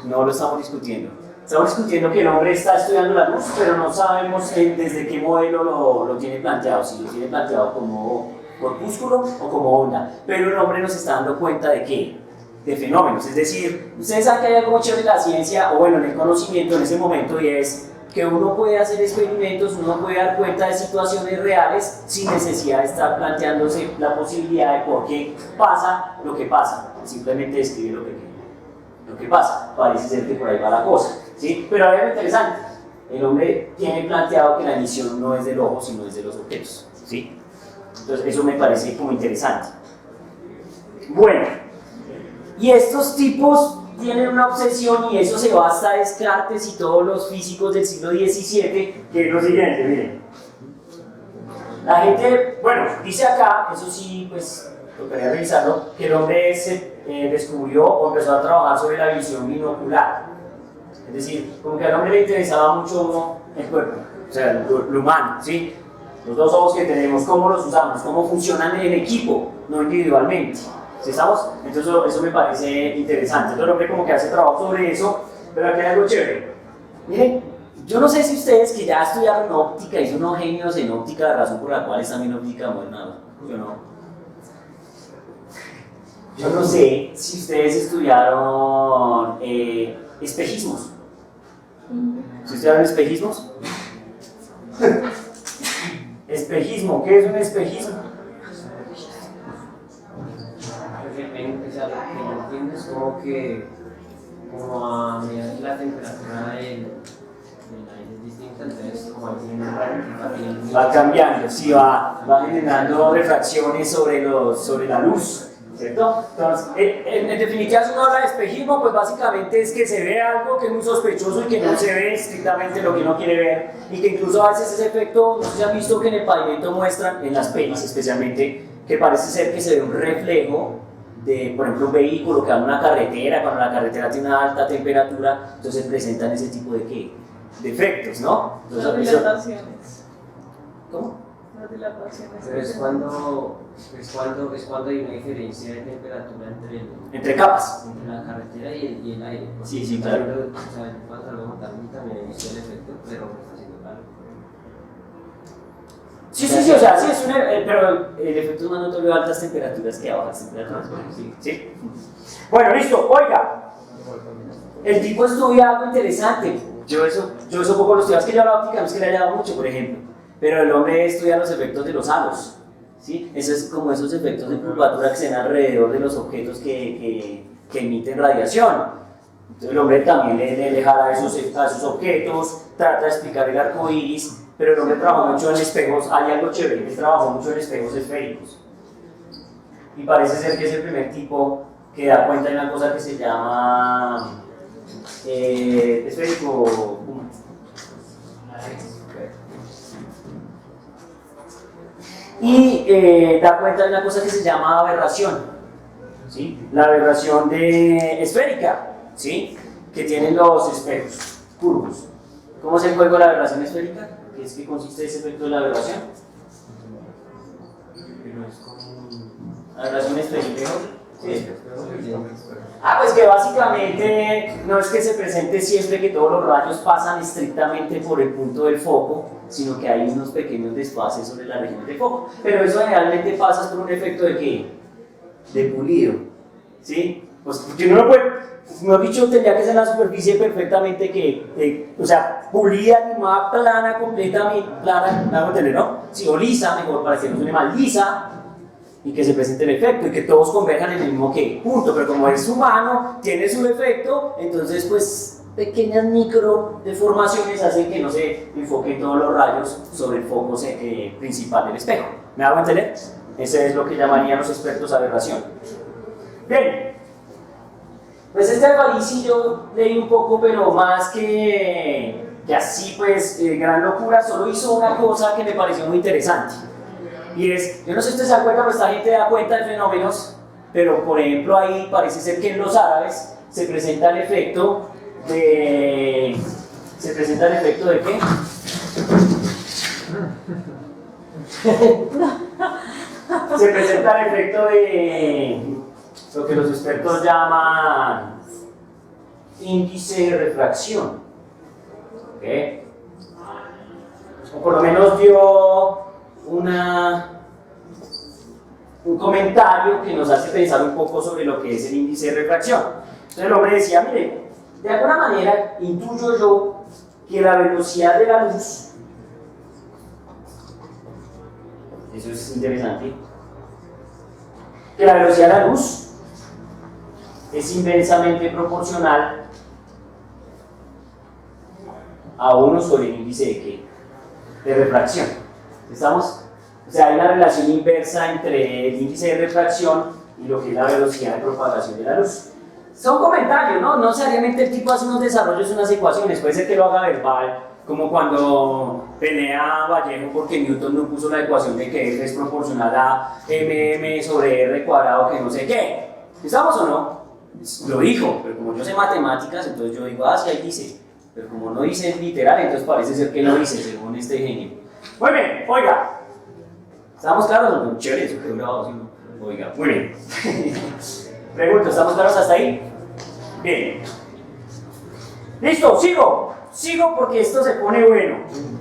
No lo estamos discutiendo. Estamos discutiendo que el hombre está estudiando la luz, pero no sabemos desde qué modelo lo tiene planteado, si lo tiene planteado como corpúsculo o como onda. Pero el hombre nos está dando cuenta de qué, de fenómenos. Es decir, ustedes saben que hay algo chévere en la ciencia, o bueno, en el conocimiento en ese momento, y es que uno puede hacer experimentos, uno puede dar cuenta de situaciones reales sin necesidad de estar planteándose la posibilidad de por qué pasa lo que pasa, simplemente describe lo que pasa. Parece ser que por ahí va la cosa, ¿sí? Pero hay algo interesante, el hombre tiene planteado que la emisión no es del ojo, sino es de los objetos, ¿sí? Entonces eso me parece como interesante. Bueno, y estos tipos tienen una obsesión, y eso se va hasta Descartes y todos los físicos del siglo XVII, que es lo siguiente, miren. La gente, bueno, dice acá, eso sí, pues, tocaría revisarlo, que el hombre descubrió o empezó a trabajar sobre la visión binocular. Es decir, como que al hombre le interesaba mucho el cuerpo, o sea, lo humano, ¿sí? Los dos ojos que tenemos, cómo los usamos, cómo funcionan en equipo, no individualmente. ¿Sí estamos? Entonces eso me parece interesante. Entonces el hombre como que hace trabajo sobre eso, pero aquí hay algo chévere. Miren, yo no sé si ustedes que ya estudiaron óptica y son unos genios en óptica, la razón por la cual están en óptica moderna, yo no sé si ustedes estudiaron espejismos. ¿Sí estudiaron espejismos? Espejismo, ¿qué es un espejismo? Lo que entiendes como a medida que la temperatura del aire es distinta, entonces como va cambiando, sí, va generando refracciones sobre la luz, ¿cierto? Entonces, en definitiva, si uno habla de espejismo, pues básicamente es que se ve algo que es muy sospechoso y que no se ve estrictamente lo que uno quiere ver, y que incluso a veces ese efecto, no sé si han visto que en el pavimento muestran, en las pelis especialmente, que parece ser que se ve un reflejo de, por ejemplo, un vehículo que va en una carretera, cuando la carretera tiene una alta temperatura, entonces presentan ese tipo de efectos, ¿no? Entonces, las dilataciones. ¿Cómo? Las dilataciones. Pero es cuando hay una diferencia de temperatura entre capas. Entre la carretera y el aire. Sí, claro. O sea, cuando salgo a montarme también he visto el efecto, pero me está haciendo calor. Sí, o sea, sí es pero el efecto es más notorio a altas temperaturas que a bajas temperaturas. ¿Sí? Bueno, listo, oiga. El tipo estudia algo interesante. Yo eso poco lo estudio, es que yo la óptica no es que le haya dado mucho, por ejemplo. Pero el hombre estudia los efectos de los halos. ¿Sí? Eso es como esos efectos de curvatura que se dan alrededor de los objetos que emiten radiación. Entonces el hombre también le jala a esos objetos, trata de explicar el arco iris. Pero el hombre trabajó mucho en espejos, hay algo chévere, él trabajó mucho en espejos esféricos. Y parece ser que es el primer tipo que da cuenta de una cosa que se llama esférico. Y da cuenta de una cosa que se llama aberración, ¿sí? La aberración esférica. ¿sí? Que tienen los espejos curvos. ¿Cómo es el juego de la aberración esférica? ¿Qué es que consiste ese efecto de la aberración? ¿Aberración esférica? Sí. Pues que básicamente no es que se presente siempre que todos los rayos pasan estrictamente por el punto del foco, sino que hay unos pequeños desfases sobre la región del foco. Pero eso generalmente pasa por un efecto de ¿qué? De pulido, ¿sí? Pues porque uno no puede, mejor dicho, tendría que ser la superficie perfectamente o sea, pulida, animada, plana, completamente plana, ¿me hago entender, no? Sí, o lisa, mejor, para que no suene mal, lisa, y que se presente el efecto y que todos converjan en el mismo punto, pero como es humano, tiene su efecto, entonces pues pequeñas micro deformaciones hacen que no se enfoquen todos los rayos sobre el foco principal del espejo. ¿Me hago entender? Ese es lo que llamarían los expertos aberración. Bien, pues este Alvarez yo leí un poco, pero más que así pues gran locura, solo hizo una cosa que me pareció muy interesante. Y es, yo no sé si ustedes se dan cuenta, pero esta gente da cuenta de fenómenos, pero por ejemplo ahí parece ser que en los árabes se presenta el efecto de... ¿Se presenta el efecto de qué? Se presenta el efecto de lo que los expertos llaman índice de refracción. ¿Okay? O por lo menos dio un comentario que nos hace pensar un poco sobre lo que es el índice de refracción. Entonces el hombre decía, mire, de alguna manera intuyo yo que la velocidad de la luz, eso es interesante, que la velocidad de la luz es inversamente proporcional a 1 sobre el índice de ¿qué? De refracción. ¿Estamos? O sea, hay una relación inversa entre el índice de refracción y lo que es la velocidad de propagación de la luz. Son comentarios, ¿no? No necesariamente el tipo hace unos desarrollos, unas ecuaciones, puede ser que lo haga verbal, como cuando pelea Vallejo porque Newton no puso la ecuación de que F es proporcional a mm sobre r cuadrado, que no sé qué. ¿Estamos o no? Lo dijo, pero como yo sé matemáticas, entonces yo digo, sí, ahí dice. Pero como no dice literal, entonces parece ser que lo dice, según este genio. Muy bien, oiga. ¿Estamos claros? No, chévere, eso quedó grabado, ¿sí? Oiga, muy bien. Pregunto, ¿estamos claros hasta ahí? Bien. Listo, sigo. Sigo porque esto se pone bueno.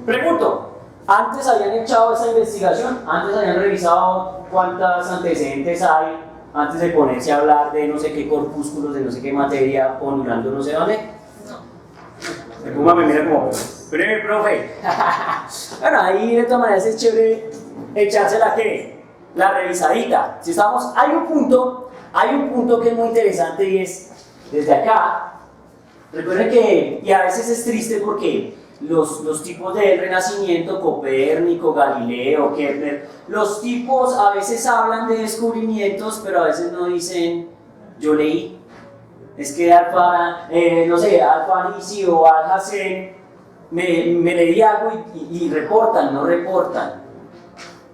Pregunto, ¿antes habían echado esa investigación? ¿Antes habían revisado cuántos antecedentes hay antes de ponerse a hablar de no sé qué corpúsculos, de no sé qué materia, ondulando no sé dónde? No. El Puma me mira como, breve, profe. Bueno, ahí de todas maneras es chévere echarse la revisadita. Si estamos, hay un punto que es muy interesante y es, desde acá, recuerden que, y a veces es triste porque los tipos del Renacimiento, Copérnico, Galileo, Kepler, los tipos a veces hablan de descubrimientos, pero a veces no dicen, yo leí. Es que Alfarabi o Alhazen me leí algo y reportan, no reportan.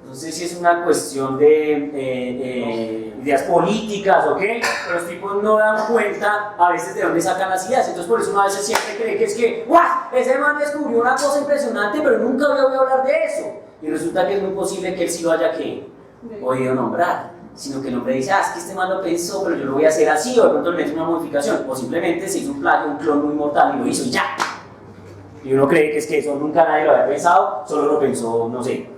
No sé si es una cuestión de ideas políticas o qué, pero los tipos no dan cuenta a veces de dónde sacan las ideas. Entonces por eso uno a veces siempre cree que es que ¡guau! Ese man descubrió una cosa impresionante, pero nunca había oído hablar de eso. Y resulta que es muy posible que él sí lo haya oído nombrar, sino que el hombre dice, es que este man lo pensó, pero yo lo voy a hacer así, o de pronto le mete una modificación, o simplemente se hizo un plagio, un clon muy mortal y lo hizo y ya. Y uno cree que es que eso nunca nadie lo había pensado, solo lo pensó, no sé,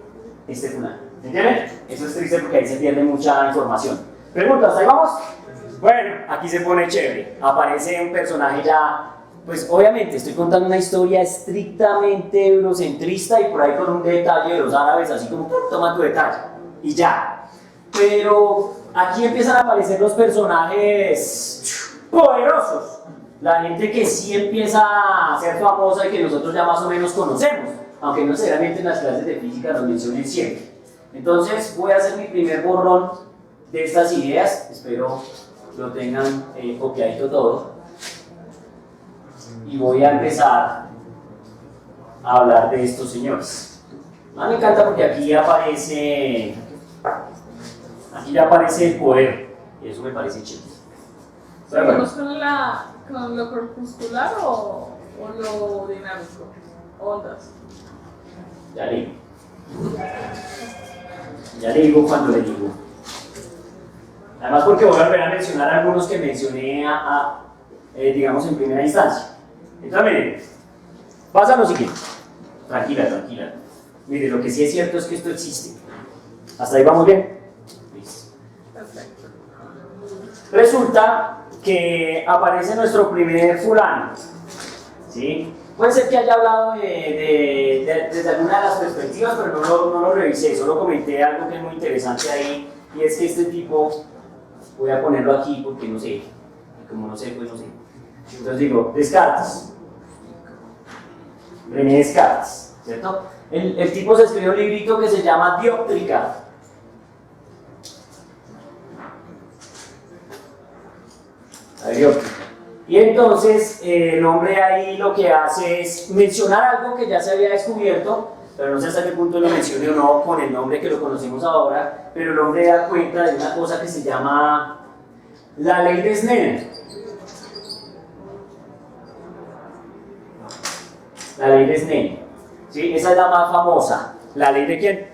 este fulano. ¿Entienden? Eso es triste porque ahí se pierde mucha información. ¿Preguntas? ¿Ahí vamos? Bueno, aquí se pone chévere. Aparece un personaje ya, pues obviamente estoy contando una historia estrictamente eurocentrista y por ahí con un detalle de los árabes, así como, toma tu detalle, y ya. Pero aquí empiezan a aparecer los personajes poderosos. La gente que sí empieza a ser famosa y que nosotros ya más o menos conocemos, aunque no necesariamente en las clases de física nos mencionen siempre. Entonces voy a hacer mi primer borrón de estas ideas, espero lo tengan copiadito todo, y voy a empezar a hablar de estos señores. Me encanta porque aquí ya aparece el poder, y eso me parece chévere. Seguimos con la ¿Con lo corpuscular o lo dinámico? Ondas. Ya le digo. Ya le digo cuando le digo. Además porque voy a volver a mencionar algunos que mencioné digamos en primera instancia. Entonces miren, pasa lo siguiente. Tranquila, tranquila. Mire, lo que sí es cierto es que esto existe. ¿Hasta ahí vamos bien? Listo. Perfecto. Resulta que aparece nuestro primer fulano. ¿Sí? Puede ser que haya hablado desde alguna de las perspectivas, pero no lo revisé, solo comenté algo que es muy interesante ahí, y es que este tipo, voy a ponerlo aquí porque no sé, y como no sé, pues no sé. Entonces digo, Descartes. René Descartes, ¿cierto? El tipo se escribió un librito que se llama Dioptrica. La Dioptrica. Y entonces el hombre ahí lo que hace es mencionar algo que ya se había descubierto, pero no sé hasta qué punto lo mencione o no con el nombre que lo conocemos ahora, pero el hombre da cuenta de una cosa que se llama la ley de Snell. La ley de Snell. ¿Sí? Esa es la más famosa. ¿La ley de quién?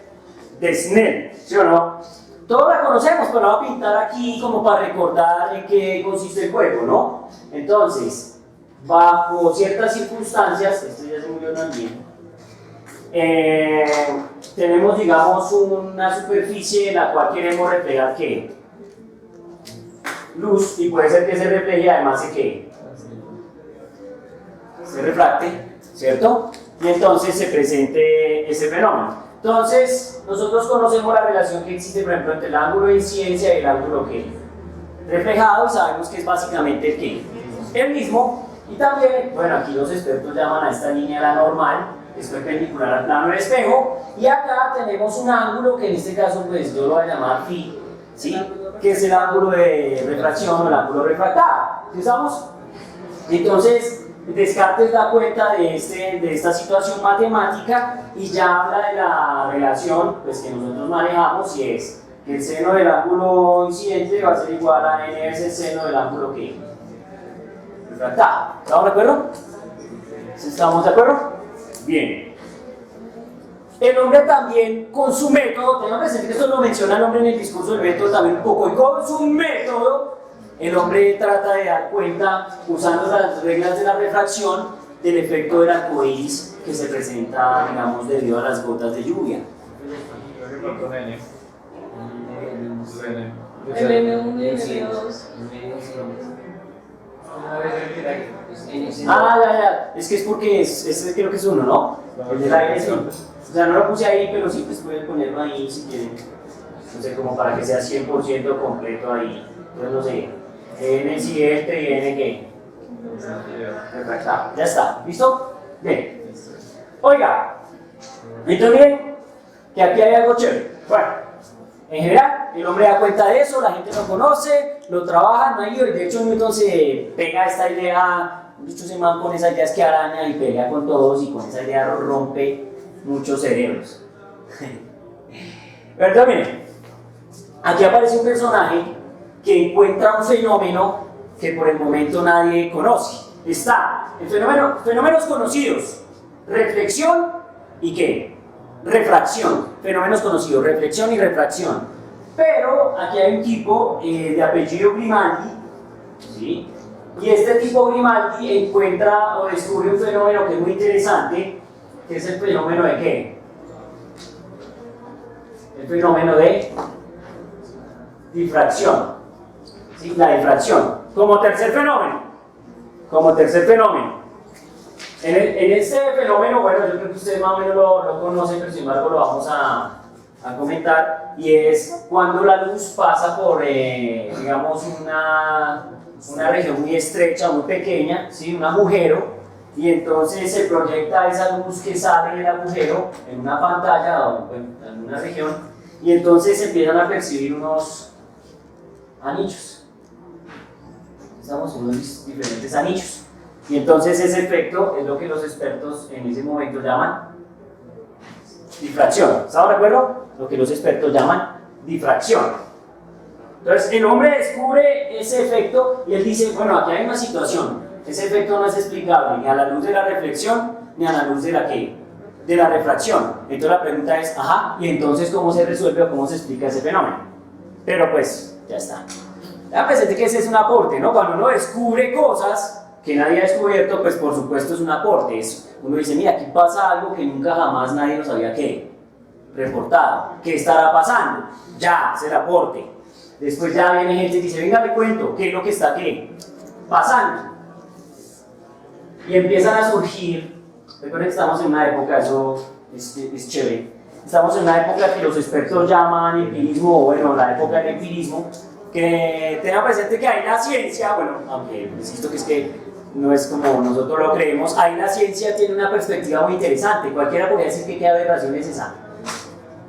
De Snell, ¿sí o no? Todos la conocemos, pero la voy a pintar aquí como para recordar en qué consiste el juego, ¿no? Entonces, bajo ciertas circunstancias, esto ya se murió también, tenemos, digamos, una superficie en la cual queremos reflejar ¿qué? Luz, y puede ser que se refleje y además se ¿qué? Se refracte, ¿cierto? Y entonces se presente ese fenómeno. Entonces, nosotros conocemos la relación que existe, por ejemplo, entre el ángulo de incidencia y el ángulo ¿qué? Reflejado, y sabemos que es básicamente el ¿qué? El mismo. Y también, bueno, aquí los expertos llaman a esta línea la normal, que es perpendicular al plano del espejo, y acá tenemos un ángulo que en este caso pues yo lo voy a llamar phi, ¿sí? Que es el ángulo de refracción o el ángulo refractado. ¿Sí estamos? Entonces, Descartes da cuenta de esta situación matemática y ya habla de la relación pues, que nosotros manejamos, y es que el seno del ángulo incidente va a ser igual a n veces el seno del ángulo ¿qué? Refractado. ¿Estamos de acuerdo? ¿Estamos de acuerdo? Bien. El hombre también, con su método, tengan presente que esto lo menciona el hombre en el discurso del método también un poco, y con su método, el hombre trata de dar cuenta, usando las reglas de la refracción, del efecto del arco iris que se presenta, digamos, debido a las gotas de lluvia. El N1 y el N2. Ya, es que es porque creo que es uno, ¿no? El del aire es uno. O sea, no lo puse ahí, pero sí, pues pueden ponerlo ahí si quieren. No sé, como para que sea 100% completo ahí. Entonces, no sé, N incidente y N qué. Refractado. Ya está, ¿listo? Bien. Oiga, entonces miren que aquí hay algo chévere. Bueno, en general, el hombre da cuenta de eso, la gente lo conoce, lo trabaja, no hay lío, y de hecho Newton se pega a esta idea, muchos se van con esa idea, es que araña y pelea con todos, y con esa idea rompe muchos cerebros. Pero entonces miren, aquí aparece un personaje que encuentra un fenómeno que por el momento nadie conoce. Está el fenómenos conocidos, reflexión y ¿qué? Refracción. Fenómenos conocidos, reflexión y refracción. Pero aquí hay un tipo de apellido Grimaldi, ¿sí? Y este tipo Grimaldi encuentra o descubre un fenómeno que es muy interesante, que es el fenómeno de ¿qué? El fenómeno de difracción. ¿Sí? La difracción. Como tercer fenómeno. En este fenómeno, bueno, yo creo que ustedes más o menos lo conocen, pero sin embargo lo vamos a comentar, y es cuando la luz pasa por, digamos, una región muy estrecha, muy pequeña, ¿sí? Un agujero, y entonces se proyecta esa luz que sale del agujero en una pantalla o en una región, y entonces se empiezan a percibir unos anillos. Estamos en unos diferentes anillos. Y entonces ese efecto es lo que los expertos en ese momento llaman difracción. ¿Estamos de acuerdo? Lo que los expertos llaman difracción. Entonces el hombre descubre ese efecto y él dice, bueno, aquí hay una situación. Ese efecto no es explicable ni a la luz de la reflexión ni a la luz de la ¿qué? De la refracción. Entonces la pregunta es, ajá, ¿y entonces cómo se resuelve o cómo se explica ese fenómeno? Pero pues, ya está. Ya pensé que ese es un aporte, ¿no? Cuando uno descubre cosas que nadie ha descubierto, pues por supuesto es un aporte. Uno dice, mira, aquí pasa algo que nunca jamás nadie nos había reportado. ¿Qué estará pasando? Ya, es el aporte. Después ya viene gente y dice, venga, le cuento, ¿qué es lo que está pasando? Y empiezan a surgir, recuerden que estamos en una época, eso es chévere, estamos en una época que los expertos llaman empirismo, o bueno, la época del empirismo, que tengan presente que hay la ciencia, bueno, aunque insisto que es que no es como nosotros lo creemos, ahí la ciencia tiene una perspectiva muy interesante, cualquiera podría decir que qué aberración es esa.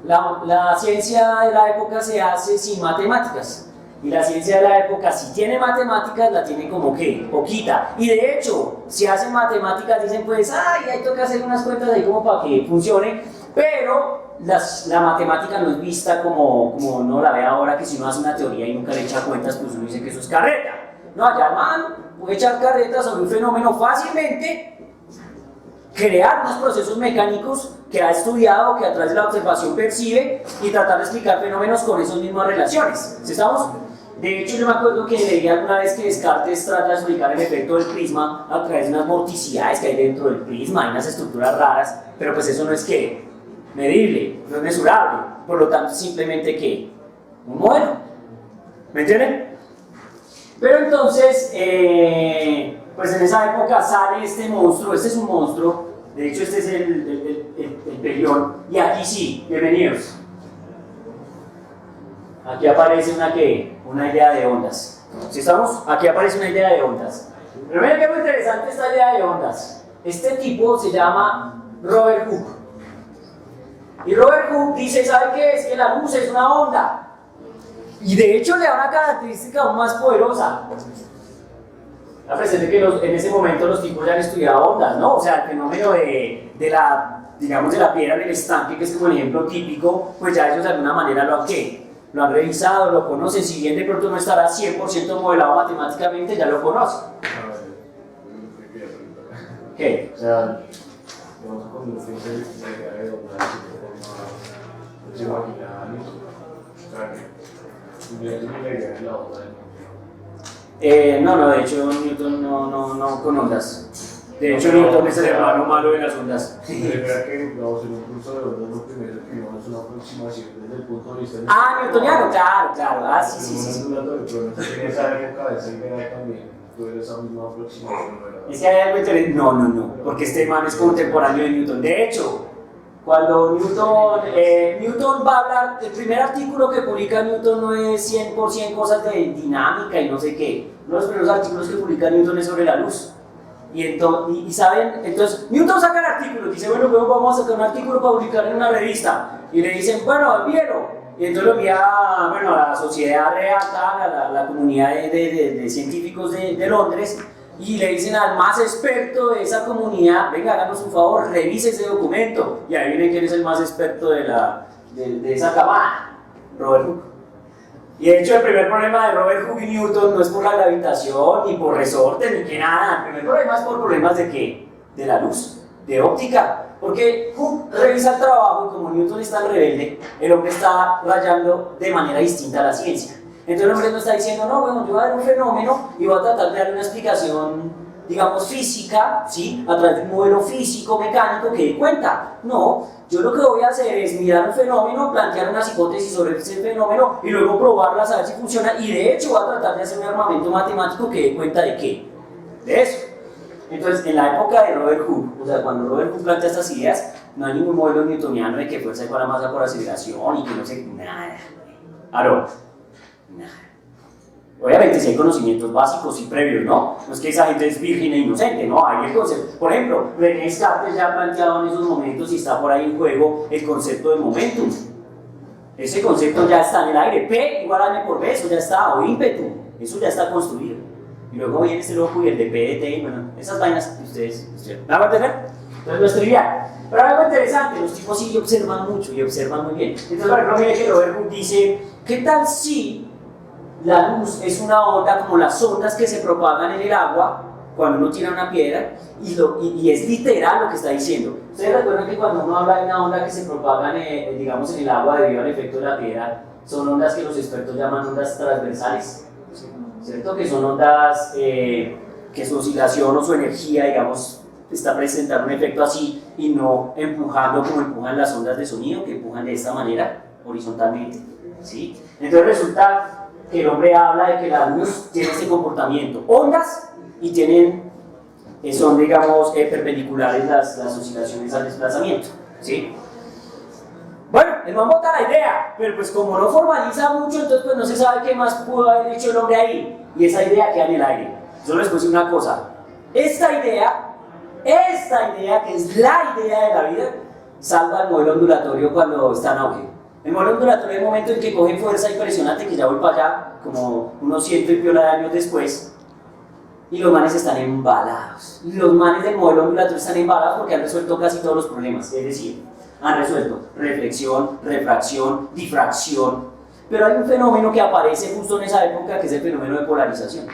La ciencia de la época se hace sin matemáticas, y la ciencia de la época, si tiene matemáticas, la tiene como que poquita, y de hecho, si hacen matemáticas dicen pues, ay, hay que hacer unas cuentas ahí como para que funcione, pero la matemática no es vista como uno la ve ahora, que si uno hace una teoría y nunca le echa cuentas, pues uno dice que eso es carreta. No, allá el man puede echar carretas sobre un fenómeno fácilmente, crear unos procesos mecánicos que ha estudiado, que a través de la observación percibe y tratar de explicar fenómenos con esas mismas relaciones. ¿Sí estamos? De hecho, yo me acuerdo que leí alguna vez que Descartes trata de explicar el efecto del prisma a través de unas vorticidades que hay dentro del prisma, hay unas estructuras raras, pero pues eso no es medible, no es mesurable, por lo tanto simplemente un modelo. ¿Me entienden? Pero entonces, pues en esa época sale este monstruo, este es un monstruo, de hecho este es el Pelión, y aquí sí, bienvenidos. Aquí aparece una idea de ondas. ¿Sí estamos? Aquí aparece una idea de ondas. Pero miren qué muy interesante esta idea de ondas. Este tipo se llama Robert Hooke. Y Robert Hooke dice, ¿sabe qué? Es que la luz es una onda. Y de hecho le da una característica aún más poderosa. La presente que en ese momento los tipos ya han estudiado ondas, ¿no? O sea, el fenómeno de la piedra en el estanque, que es como el ejemplo típico, pues ya ellos de alguna manera lo han revisado, lo conocen, si bien de pronto no estará 100% modelado matemáticamente, ya lo conocen. ¿Qué? O sea, vamos a conducir la idea de onda se imagina a Newton. O sea, que yo tengo la idea de la onda del mundo. No, de hecho Newton no con ondas. De hecho Newton es el hermano malo de las ondas. Recuerda que vamos en un curso de ondas, lo primero que vimos es una aproximación desde el punto de vista de... Newtoniano, claro, sí. Un dato de pronto, en esa época de esa idea también tuve esa misma aproximación, ¿verdad? Es que hay algo interesante. No, porque este man es contemporáneo de Newton. De hecho, cuando Newton va a hablar, el primer artículo que publica Newton no es 100% cosas de dinámica y no sé qué. Uno de los primeros artículos que publica Newton es sobre la luz. Y saben, entonces Newton saca el artículo y dice, bueno, luego vamos a sacar un artículo para publicar en una revista. Y le dicen, bueno, envíelo. Y entonces lo envía a la sociedad real, a la comunidad de científicos de Londres, y le dicen al más experto de esa comunidad, venga, háganos un favor, revise ese documento. Y ahí viene quién es el más experto de esa camada, Robert Hooke. Y de hecho el primer problema de Robert Hooke y Newton no es por la gravitación, ni por resorte, ni que nada. El primer problema es por problemas ¿de qué? De la luz, de óptica. Porque Hooke revisa el trabajo y como Newton es tan rebelde, el hombre está rayando de manera distinta a la ciencia. Entonces el hombre no está diciendo, no, bueno, yo voy a dar un fenómeno y voy a tratar de darle una explicación, digamos, física, ¿sí? A través de un modelo físico, mecánico que dé cuenta. No, yo lo que voy a hacer es mirar un fenómeno, plantear unas hipótesis sobre ese fenómeno y luego probarlas a ver si funciona. Y de hecho voy a tratar de hacer un armamento matemático que dé cuenta de qué, de eso. Entonces, en la época de Robert Hooke, o sea, cuando Robert Hooke plantea estas ideas, no hay ningún modelo newtoniano de que fuerza igual a masa por aceleración y que no sé, nada. Nada. Obviamente sí hay conocimientos básicos y previos, ¿no? No es que esa gente es virgen e inocente, ¿no? Hay el concepto. Por ejemplo, René Descartes ya ha planteado en esos momentos y está por ahí en juego el concepto de momentum. Ese concepto ya está en el aire. P igual a M por B, eso ya está, o ímpetu, eso ya está construido. Y luego viene este loco y el de P de T, y bueno, esas vainas que ustedes ¿me van a entender? Entonces no es trivial. Pero algo interesante, los tipos sí observan mucho y observan muy bien. Entonces, por ejemplo, mire que Robert Hooke dice, ¿qué tal si la luz es una onda como las ondas que se propagan en el agua cuando uno tira una piedra y es literal lo que está diciendo. Ustedes recuerdan que cuando uno habla de una onda que se propagan, digamos, en el agua debido al efecto de la piedra, son ondas que los expertos llaman ondas transversales, ¿cierto? Que son ondas que su oscilación o su energía, digamos, está presentando un efecto así y no empujando como empujan las ondas de sonido, que empujan de esta manera, horizontalmente, ¿sí? Entonces resulta que el hombre habla de que la luz tiene este comportamiento, ondas, y son, digamos, perpendiculares las oscilaciones al desplazamiento, ¿sí? Bueno, el man bota la idea, pero pues como no formaliza mucho, entonces pues no se sabe qué más pudo haber dicho el hombre ahí, y esa idea queda en el aire. Yo les puse una cosa, esta idea, que es la idea de la vida, salva el modelo ondulatorio cuando está en auge. El modelo ondulatorio es el momento en que coge fuerza impresionante, que ya voy para allá, como unos 100 y piola de años después, y los manes están embalados. Los manes del modelo ondulatorio están embalados porque han resuelto casi todos los problemas, es decir, han resuelto reflexión, refracción, difracción, pero hay un fenómeno que aparece justo en esa época que es el fenómeno de polarización.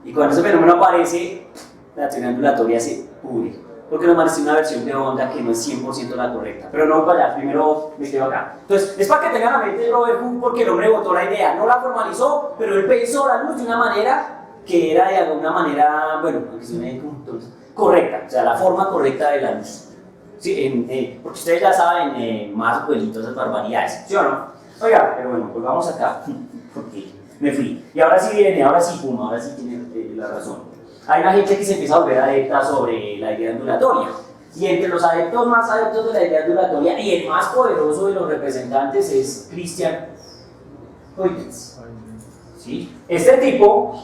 Y cuando ese fenómeno aparece, la teoría ondulatoria se pudre, porque los manes tienen una versión de onda que no es 100% la correcta. Pero no voy para allá, primero me quedo acá. Entonces, es para que tengan a mente Robert Hooke, porque el hombre votó la idea, no la formalizó, pero él pensó la luz de una manera que era de alguna manera, bueno, aunque suene correcta, o sea, la forma correcta de la luz. Sí, porque ustedes ya saben, más vuelitos, esas barbaridades, ¿sí o no? Oiga, pero bueno, pues vamos acá, porque me fui. Y ahora sí viene, ahora sí tiene la razón. Hay una gente que se empieza a volver adepta sobre la idea ondulatoria. Y entre los adeptos más adeptos de la idea ondulatoria, y el más poderoso de los representantes es Christian Huygens. ¿Sí? Este tipo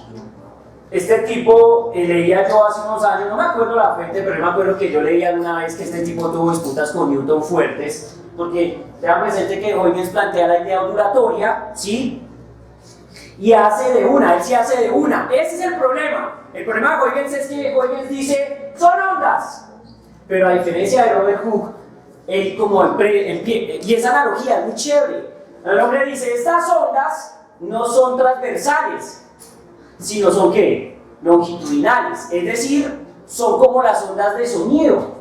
leía yo hace unos años, no me acuerdo la fuente, pero me acuerdo que yo leía una vez que este tipo tuvo disputas con Newton fuertes, porque tengan presente que Huygens plantea la idea ondulatoria, ¿sí? Y hace de una, él sí hace de una. Ese es el problema. El problema de Huygens es que Huygens dice, son ondas. Pero a diferencia de Robert Hooke, él como y esa analogía es muy chévere. El hombre dice, estas ondas no son transversales, sino son ¿qué? Longitudinales. Es decir, son como las ondas de sonido.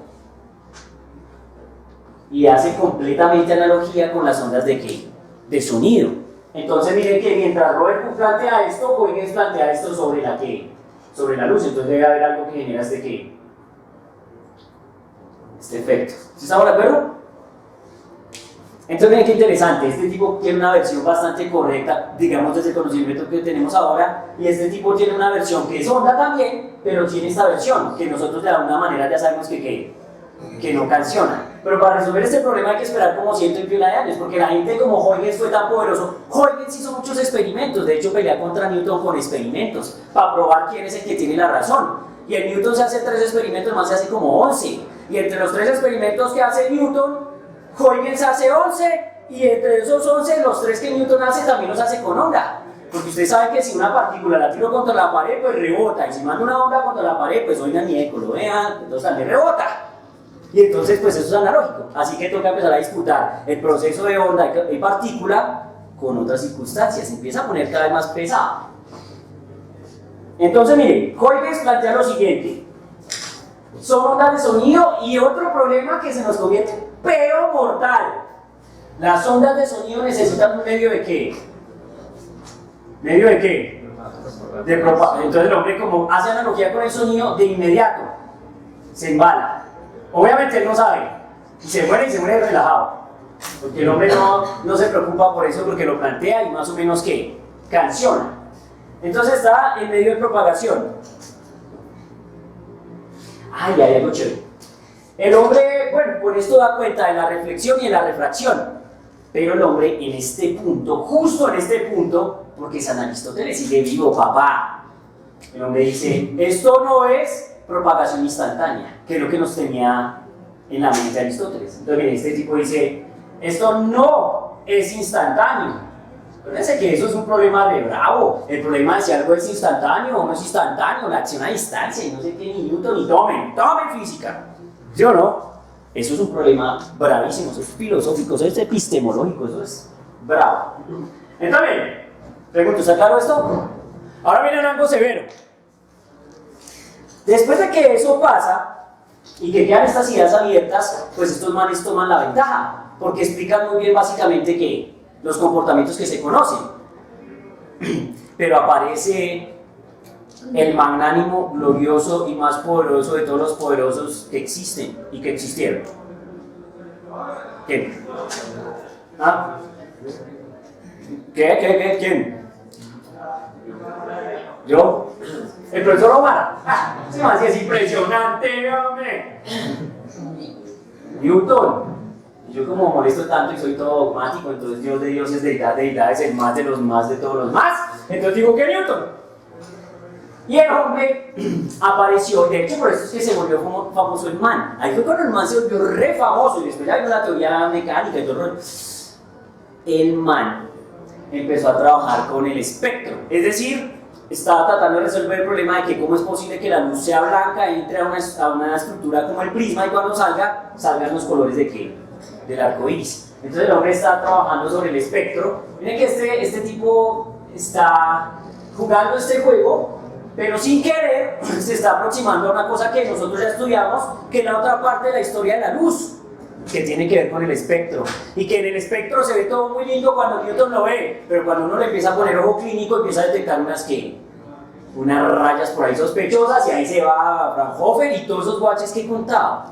Y hace completamente analogía con las ondas de ¿qué? De sonido. Entonces miren que mientras Robert Hooke plantea esto, Huygens plantea esto sobre la ¿qué? Sobre la luz. Entonces debe haber algo que genera este ¿qué? Este efecto. ¿Sí estamos de acuerdo? Entonces miren qué interesante, este tipo tiene una versión bastante correcta, digamos desde el conocimiento que tenemos ahora, y este tipo tiene una versión que es onda también, pero tiene esta versión, que nosotros de alguna manera ya sabemos que no canciona. Pero para resolver este problema hay que esperar como 100 y pila de años, porque la gente como Huygens fue tan poderoso. Huygens hizo muchos experimentos, de hecho pelea contra Newton con experimentos, para probar quién es el que tiene la razón. Y en Newton se hace 3 experimentos, más se hace como 11. Y entre los 3 experimentos que hace Newton, Huygens hace 11, y entre esos 11, los 3 que Newton hace también los hace con onda. Porque ustedes saben que si una partícula la tiro contra la pared, pues rebota, y si mando una onda contra la pared, pues oigan mi eco, lo vean, entonces también rebota. Y entonces, pues eso es analógico. Así que toca empezar a disputar el proceso de onda y partícula con otras circunstancias. Empieza a poner cada vez más pesado. Entonces, miren, Huygens plantea lo siguiente. Son ondas de sonido y otro problema que se nos convierte pero mortal. Las ondas de sonido necesitan un medio de ¿qué? ¿Medio de qué? De propagación. Entonces el hombre, como hace analogía con el sonido, de inmediato se embala. Obviamente él no sabe, y se muere relajado, porque el hombre no se preocupa por eso, porque lo plantea y más o menos ¿qué? Canciona. Entonces está en medio de propagación. Ay, hay algo chévere. El hombre, bueno, con esto da cuenta de la reflexión y de la refracción, pero el hombre en este punto, justo en este punto, porque San Aristóteles sigue vivo, papá, el hombre dice, esto no es propagación instantánea, que es lo que nos tenía en la mente Aristóteles. Entonces, miren, este tipo dice, esto no es instantáneo. Fíjense que eso es un problema de bravo. El problema de si algo es instantáneo o no es instantáneo, la acción a distancia, y no sé qué, ni Newton, ni tomen física. ¿Sí o no? Eso es un problema bravísimo, eso es filosófico, eso es epistemológico, eso es bravo. Entonces, miren, pregunto, ¿está claro esto? Ahora viene algo severo. Después de que eso pasa y que quedan estas ideas abiertas, pues estos manes toman la ventaja, porque explican muy bien básicamente que los comportamientos que se conocen. Pero aparece el magnánimo, glorioso y más poderoso de todos los poderosos que existen y que existieron. ¿Quién? ¿Ah? ¿Quién? ¿Yo? El profesor Omar. Se me hacía impresionante, hombre. Newton. Y yo como molesto tanto y soy todo dogmático, entonces Dios de dioses, deidad de deidades, el más de los más de todos los más. Entonces digo que Newton. Y el hombre apareció, de hecho por eso es que se volvió famoso el man. Ahí fue cuando el man se volvió re famoso y después ya vino la teoría mecánica y todo. El man empezó a trabajar con el espectro, es decir, estaba tratando de resolver el problema de que cómo es posible que la luz sea blanca, entre a una estructura como el prisma y cuando salgan los colores de qué, del arco iris. Entonces el hombre está trabajando sobre el espectro. Miren que este tipo está jugando este juego, pero sin querer se está aproximando a una cosa que nosotros ya estudiamos, que es la otra parte de la historia de la luz, que tiene que ver con el espectro, y que en el espectro se ve todo muy lindo cuando Newton lo ve, pero cuando uno le empieza a poner ojo clínico empieza a detectar unas rayas por ahí sospechosas, y ahí se va a Fraunhofer y todos esos guaches que he contado,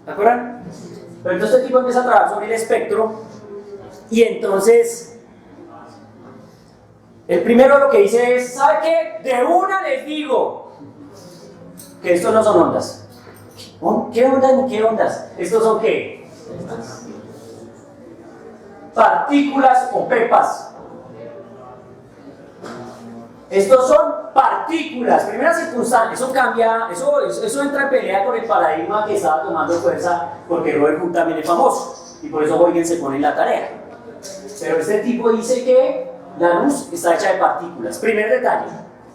¿de acuerdo? Pero entonces este tipo empieza a trabajar sobre el espectro, y entonces el primero lo que dice es, ¿sabe qué? De una les digo que estos no son ondas. ¿Qué ondas ni qué ondas? ¿Estos son qué? Partículas o pepas. Estos son partículas. Primera circunstancia, eso cambia, eso entra en pelea con el paradigma que estaba tomando fuerza, porque Robert Hooke también es famoso, y por eso Huygens se pone en la tarea. Pero este tipo dice que la luz está hecha de partículas. Primer detalle.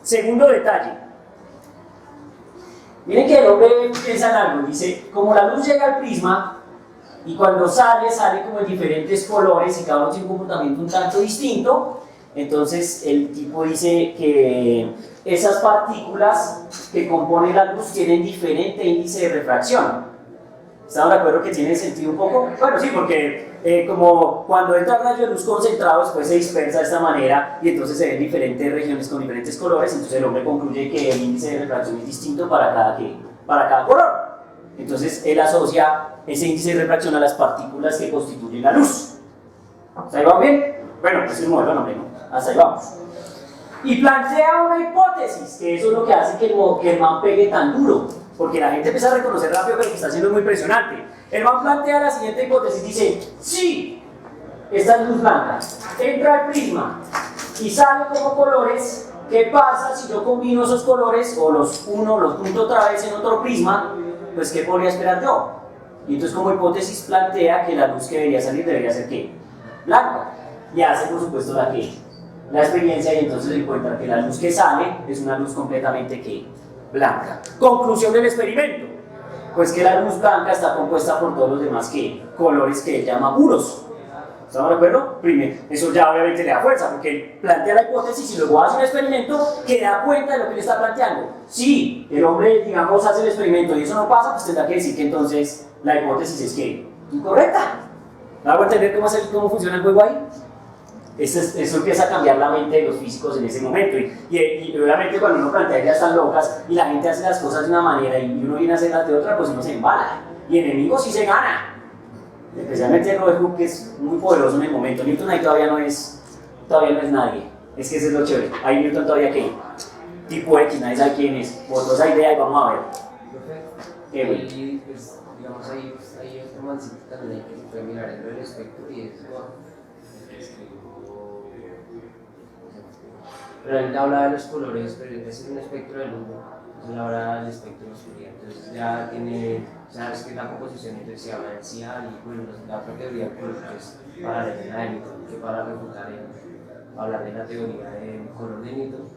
Segundo detalle. Miren que el hombre piensa en algo. Dice, como la luz llega al prisma y cuando sale como en diferentes colores y cada uno tiene un comportamiento un tanto distinto, entonces el tipo dice que esas partículas que componen la luz tienen diferente índice de refracción. ¿Estamos de acuerdo que tiene sentido un poco? Bueno, sí, porque como cuando entra el rayo de luz concentrado, después se dispersa de esta manera y entonces se ven diferentes regiones con diferentes colores, entonces el hombre concluye que el índice de refracción es distinto para cada color. Entonces él asocia ese índice de refracción a las partículas que constituyen la luz. ¿Hasta ahí vamos bien? Bueno, pues es un modelo nombre, ¿no? Hasta ahí vamos. Y plantea una hipótesis, que eso es lo que hace que el man pegue tan duro. Porque la gente empieza a reconocer rápido que lo que está haciendo es muy impresionante. El man plantea la siguiente hipótesis, dice, sí, esta es luz blanca, entra al prisma y sale como colores. ¿Qué pasa si yo combino esos colores o los junto otra vez en otro prisma? Pues ¿qué podría esperar yo? Y entonces como hipótesis plantea que la luz que debería salir debería ser ¿qué? Blanca. Y hace por supuesto la experiencia y entonces encuentra que la luz que sale es una luz completamente ¿qué? Blanca. Conclusión del experimento, pues que la luz blanca está compuesta por todos los demás colores que él llama puros. ¿Estamos de acuerdo? Primero, eso ya obviamente le da fuerza, porque él plantea la hipótesis y luego hace un experimento que da cuenta de lo que le está planteando. Si el hombre, digamos, hace el experimento y eso no pasa, pues tendrá que decir que entonces la hipótesis es que incorrecta. ¿Vamos a entender cómo funciona el juego ahí? Eso empieza a cambiar la mente de los físicos en ese momento y obviamente cuando uno plantea ideas tan locas y la gente hace las cosas de una manera y uno viene a hacerlas de otra, pues uno se embala y enemigos sí se gana, especialmente Robert Hooke, que es muy poderoso en el momento. Newton ahí todavía no es nadie, es que ese es lo chévere. Ahí Newton todavía ¿qué? Tipo X, nadie sabe quién es, vosotros esa idea y vamos a ver. ¿Qué, güey? Y pues digamos ahí otro mancito también que se puede mirar en el espectro y es pero él habla de los colores, pero es un espectro de luz, él habla del espectro de oscuridad, entonces ya tiene, sabes que la composición entonces se habla del cial y bueno, la otra teoría que es para la de Newton, que para refutar hablar de la teoría del color de Newton,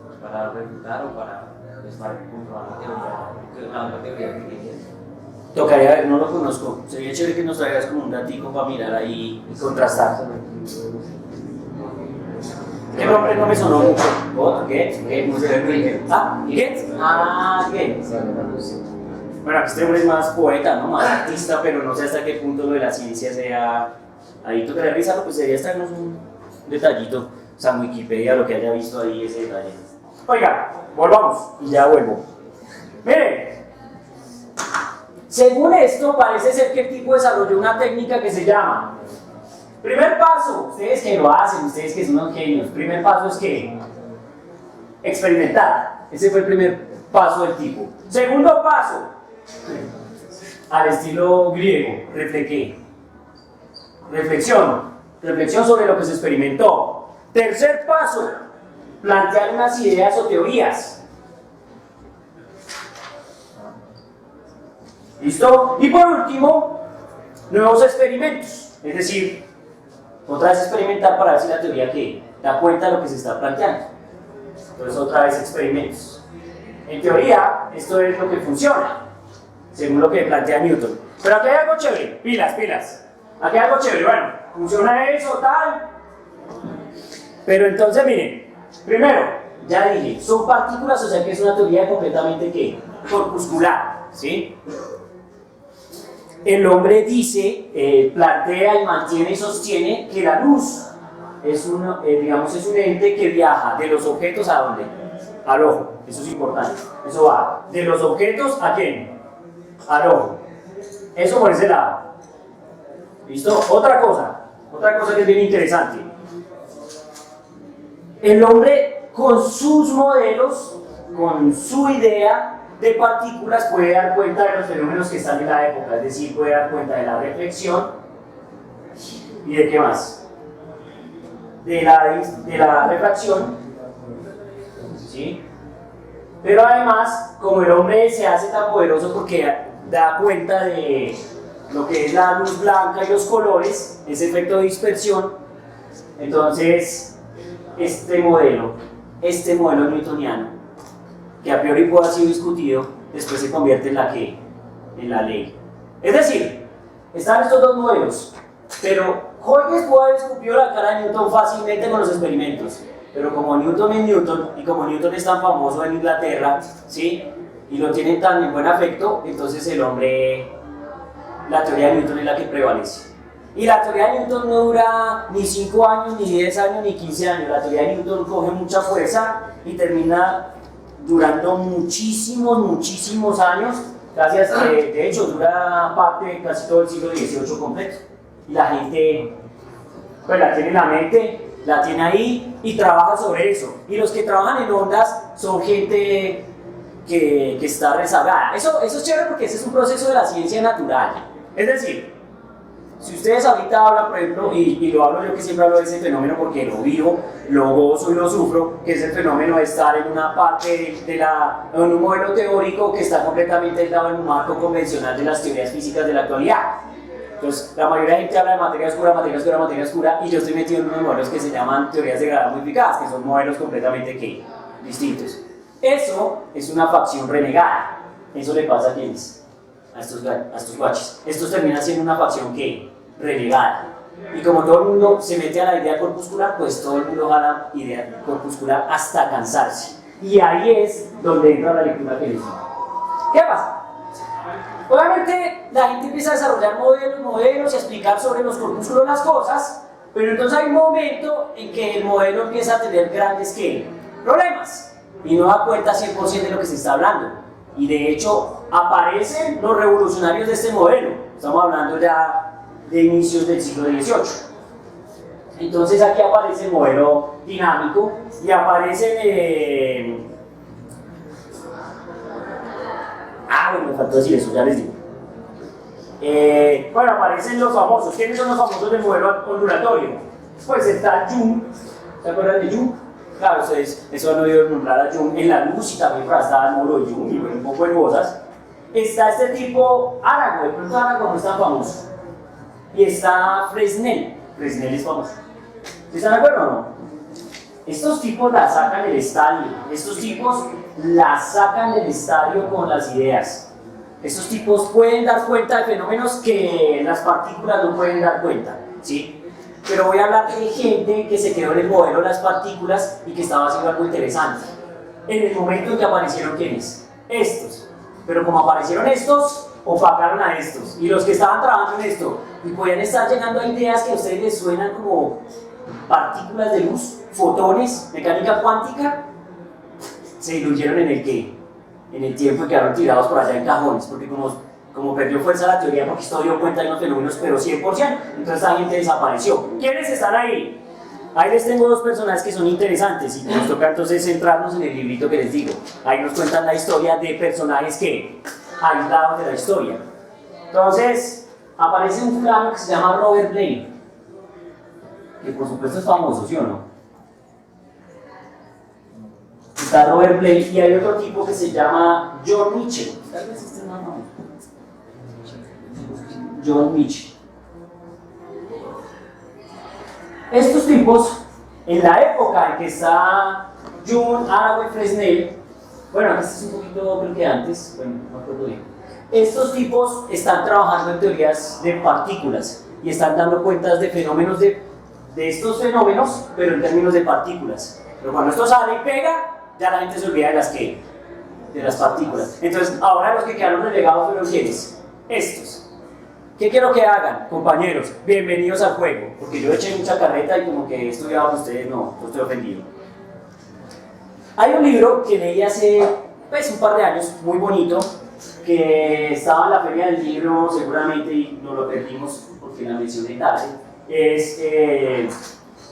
pues para refutar o para comprobar la otra teoría que tiene. Tocaría ver, no lo conozco, sería chévere que nos traigas como un ratico para mirar ahí y contrastar. ¿Qué nombre no me sonó mucho? ¿Otro? ¿Qué? Ah, ¿qué? Ah, ¿qué? Bueno, este hombre es más poeta, ¿no? Más artista, pero no sé hasta qué punto lo de la ciencia sea... Ahí toca revisarlo, pues sería estarnos un detallito, o sea, Wikipedia, lo que haya visto ahí, ese detalle. Oiga, volvamos, y ya vuelvo. Miren, según esto, parece ser que el tipo desarrolló una técnica que se llama... Primer paso, ustedes que lo hacen, ustedes que son unos genios, primer paso es que experimentar. Ese fue el primer paso del tipo. Segundo paso, al estilo griego, reflexión sobre lo que se experimentó. Tercer paso, plantear unas ideas o teorías. ¿Listo? Y por último, nuevos experimentos, es decir, otra vez experimentar para ver si la teoría que da cuenta de lo que se está planteando. Entonces otra vez experimentos. En teoría, esto es lo que funciona, según lo que plantea Newton. Pero aquí hay algo chévere, pilas. Aquí hay algo chévere, bueno, funciona eso, tal. Pero entonces miren, primero, ya dije, son partículas, o sea que es una teoría completamente ¿qué? Corpuscular, ¿sí? El hombre dice, plantea y mantiene y sostiene que la luz es un ente que viaja de los objetos ¿a dónde? Al ojo, eso es importante. Eso va de los objetos ¿a quién? Al ojo. Eso por ese lado. ¿Listo? Otra cosa que es bien interesante. El hombre con sus modelos, con su idea de partículas puede dar cuenta de los fenómenos que están en la época, es decir, puede dar cuenta de la reflexión y de qué más, de la refracción, ¿sí? Pero además, como el hombre se hace tan poderoso porque da cuenta de lo que es la luz blanca y los colores, ese efecto de dispersión, entonces este modelo newtoniano, que a priori puede haber sido discutido, después se convierte en la ley. Es decir, están estos dos modelos, pero Huygens puede haber escupido la cara de Newton fácilmente con los experimentos, pero como Newton es Newton, y como Newton es tan famoso en Inglaterra, ¿sí? Y lo tienen tan en buen afecto, entonces la teoría de Newton es la que prevalece. Y la teoría de Newton no dura ni 5 años, ni 10 años, ni 15 años. La teoría de Newton coge mucha fuerza y termina durando muchísimos años, de hecho dura casi todo el siglo XVIII completo. Y la gente pues la tiene en la mente, la tiene ahí y trabaja sobre eso. Y los que trabajan en ondas son gente que está rezagada. Eso es chévere porque ese es un proceso de la ciencia natural. Es decir, si ustedes ahorita hablan, por ejemplo, y lo hablo yo que siempre hablo de ese fenómeno porque lo vivo, lo gozo y lo sufro, que es el fenómeno de estar en una parte en un modelo teórico que está completamente aislado en un marco convencional de las teorías físicas de la actualidad. Entonces, la mayoría de gente habla de materia oscura, y yo estoy metido en unos modelos que se llaman teorías de gravedad modificadas, que son modelos completamente distintos. Eso es una facción renegada. Eso le pasa a quienes, a estos guaches. Estos terminan siendo una facción renegada. Y como todo el mundo se mete a la idea corpuscular, pues todo el mundo va a la idea corpuscular hasta cansarse. Y ahí es donde entra la lectura que les digo. ¿Qué pasa? Obviamente la gente empieza a desarrollar modelos y a explicar sobre los corpúsculos las cosas, pero entonces hay un momento en que el modelo empieza a tener grandes problemas y no da cuenta 100% de lo que se está hablando. Y de hecho aparecen los revolucionarios de este modelo. Estamos hablando ya de inicios del siglo XVIII. Entonces aquí aparece el modelo dinámico y aparecen... bueno, me faltó decir eso, ya les digo. Bueno, aparecen los famosos. ¿Quiénes son los famosos del modelo ondulatorio? Pues está Jung. ¿Se acuerdan de Jung? Claro, eso han oído nombrar a Jung en la luz y también para estar al módulo de Jung y un poco de cosas. Está este tipo Arago, de pronto Arago no es tan famoso. Y está Fresnel. Fresnel es famoso. ¿Están de acuerdo o no? Estos tipos la sacan del estadio. Estos tipos la sacan del estadio con las ideas. Estos tipos pueden dar cuenta de fenómenos que las partículas no pueden dar cuenta, ¿sí? pero voy a hablar de gente que se quedó en el modelo de las partículas y que estaba haciendo algo interesante. En el momento en que aparecieron, ¿quiénes? Estos. Pero como aparecieron estos, opacaron a estos. Y los que estaban trabajando en esto y podían estar llegando a ideas que a ustedes les suenan como partículas de luz, fotones, mecánica cuántica, se diluyeron en el qué, en el tiempo y quedaron tirados por allá en cajones, porque como perdió fuerza la teoría, porque esto dio cuenta de unos fenómenos, pero 100%, entonces esa gente desapareció. ¿Quiénes están ahí? Ahí les tengo dos personajes que son interesantes y nos toca entonces centrarnos en el librito que les digo. Ahí nos cuentan la historia de personajes que aislados de la historia. Entonces, aparece un fulano que se llama Robert Blake, que por supuesto es famoso, ¿sí o no? Está Robert Blake y hay otro tipo que se llama John Mitchell. Tal vez este no, no. John Mitchell. Estos tipos, en la época en que está John Haraway Fresnel, bueno, este es un poquito creo que antes, bueno, no me acuerdo bien. Estos tipos están trabajando en teorías de partículas y están dando cuentas de fenómenos de estos fenómenos, pero en términos de partículas. Pero cuando esto sale y pega, ya la gente se olvida de las que, de las partículas. Entonces, ahora los que quedaron relegados fueron ¿quiénes? Estos. ¿Qué quiero que hagan, compañeros? Bienvenidos al juego, porque yo eché mucha carreta y como que he estudiado con ustedes, no estoy ofendido. Hay un libro que leí hace pues, un par de años, muy bonito, que estaba en la feria del libro seguramente y no lo perdimos porque la mencioné tarde. El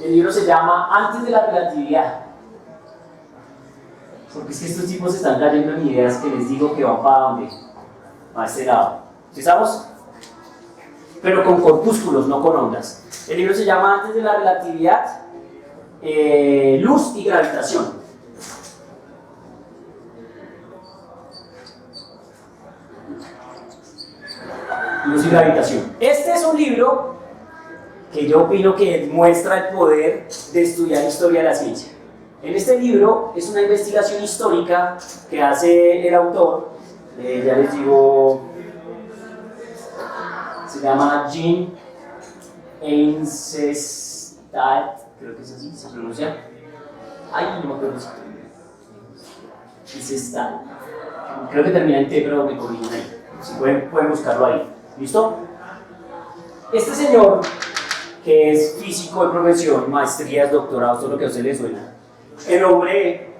libro se llama Antes de la relatividad. Porque es que estos tipos están cayendo en ideas que les digo que van para dónde, para este lado. ¿Sí estamos? Pero con corpúsculos, no con ondas. El libro se llama Antes de la relatividad, luz y gravitación. Luz y gravitación. Este es un libro que yo opino que muestra el poder de estudiar historia de la ciencia. En este libro es una investigación histórica que hace el autor, ya les digo, se llama Jean Eisenstadt, creo que es así, se pronuncia. Ay, no me acuerdo si Eisenstadt. Creo que termina en T, pero me corrigen ahí. Si pueden buscarlo ahí. ¿Listo? Este señor, que es físico de profesión, maestrías, doctorados, todo lo que a usted le suena, el hombre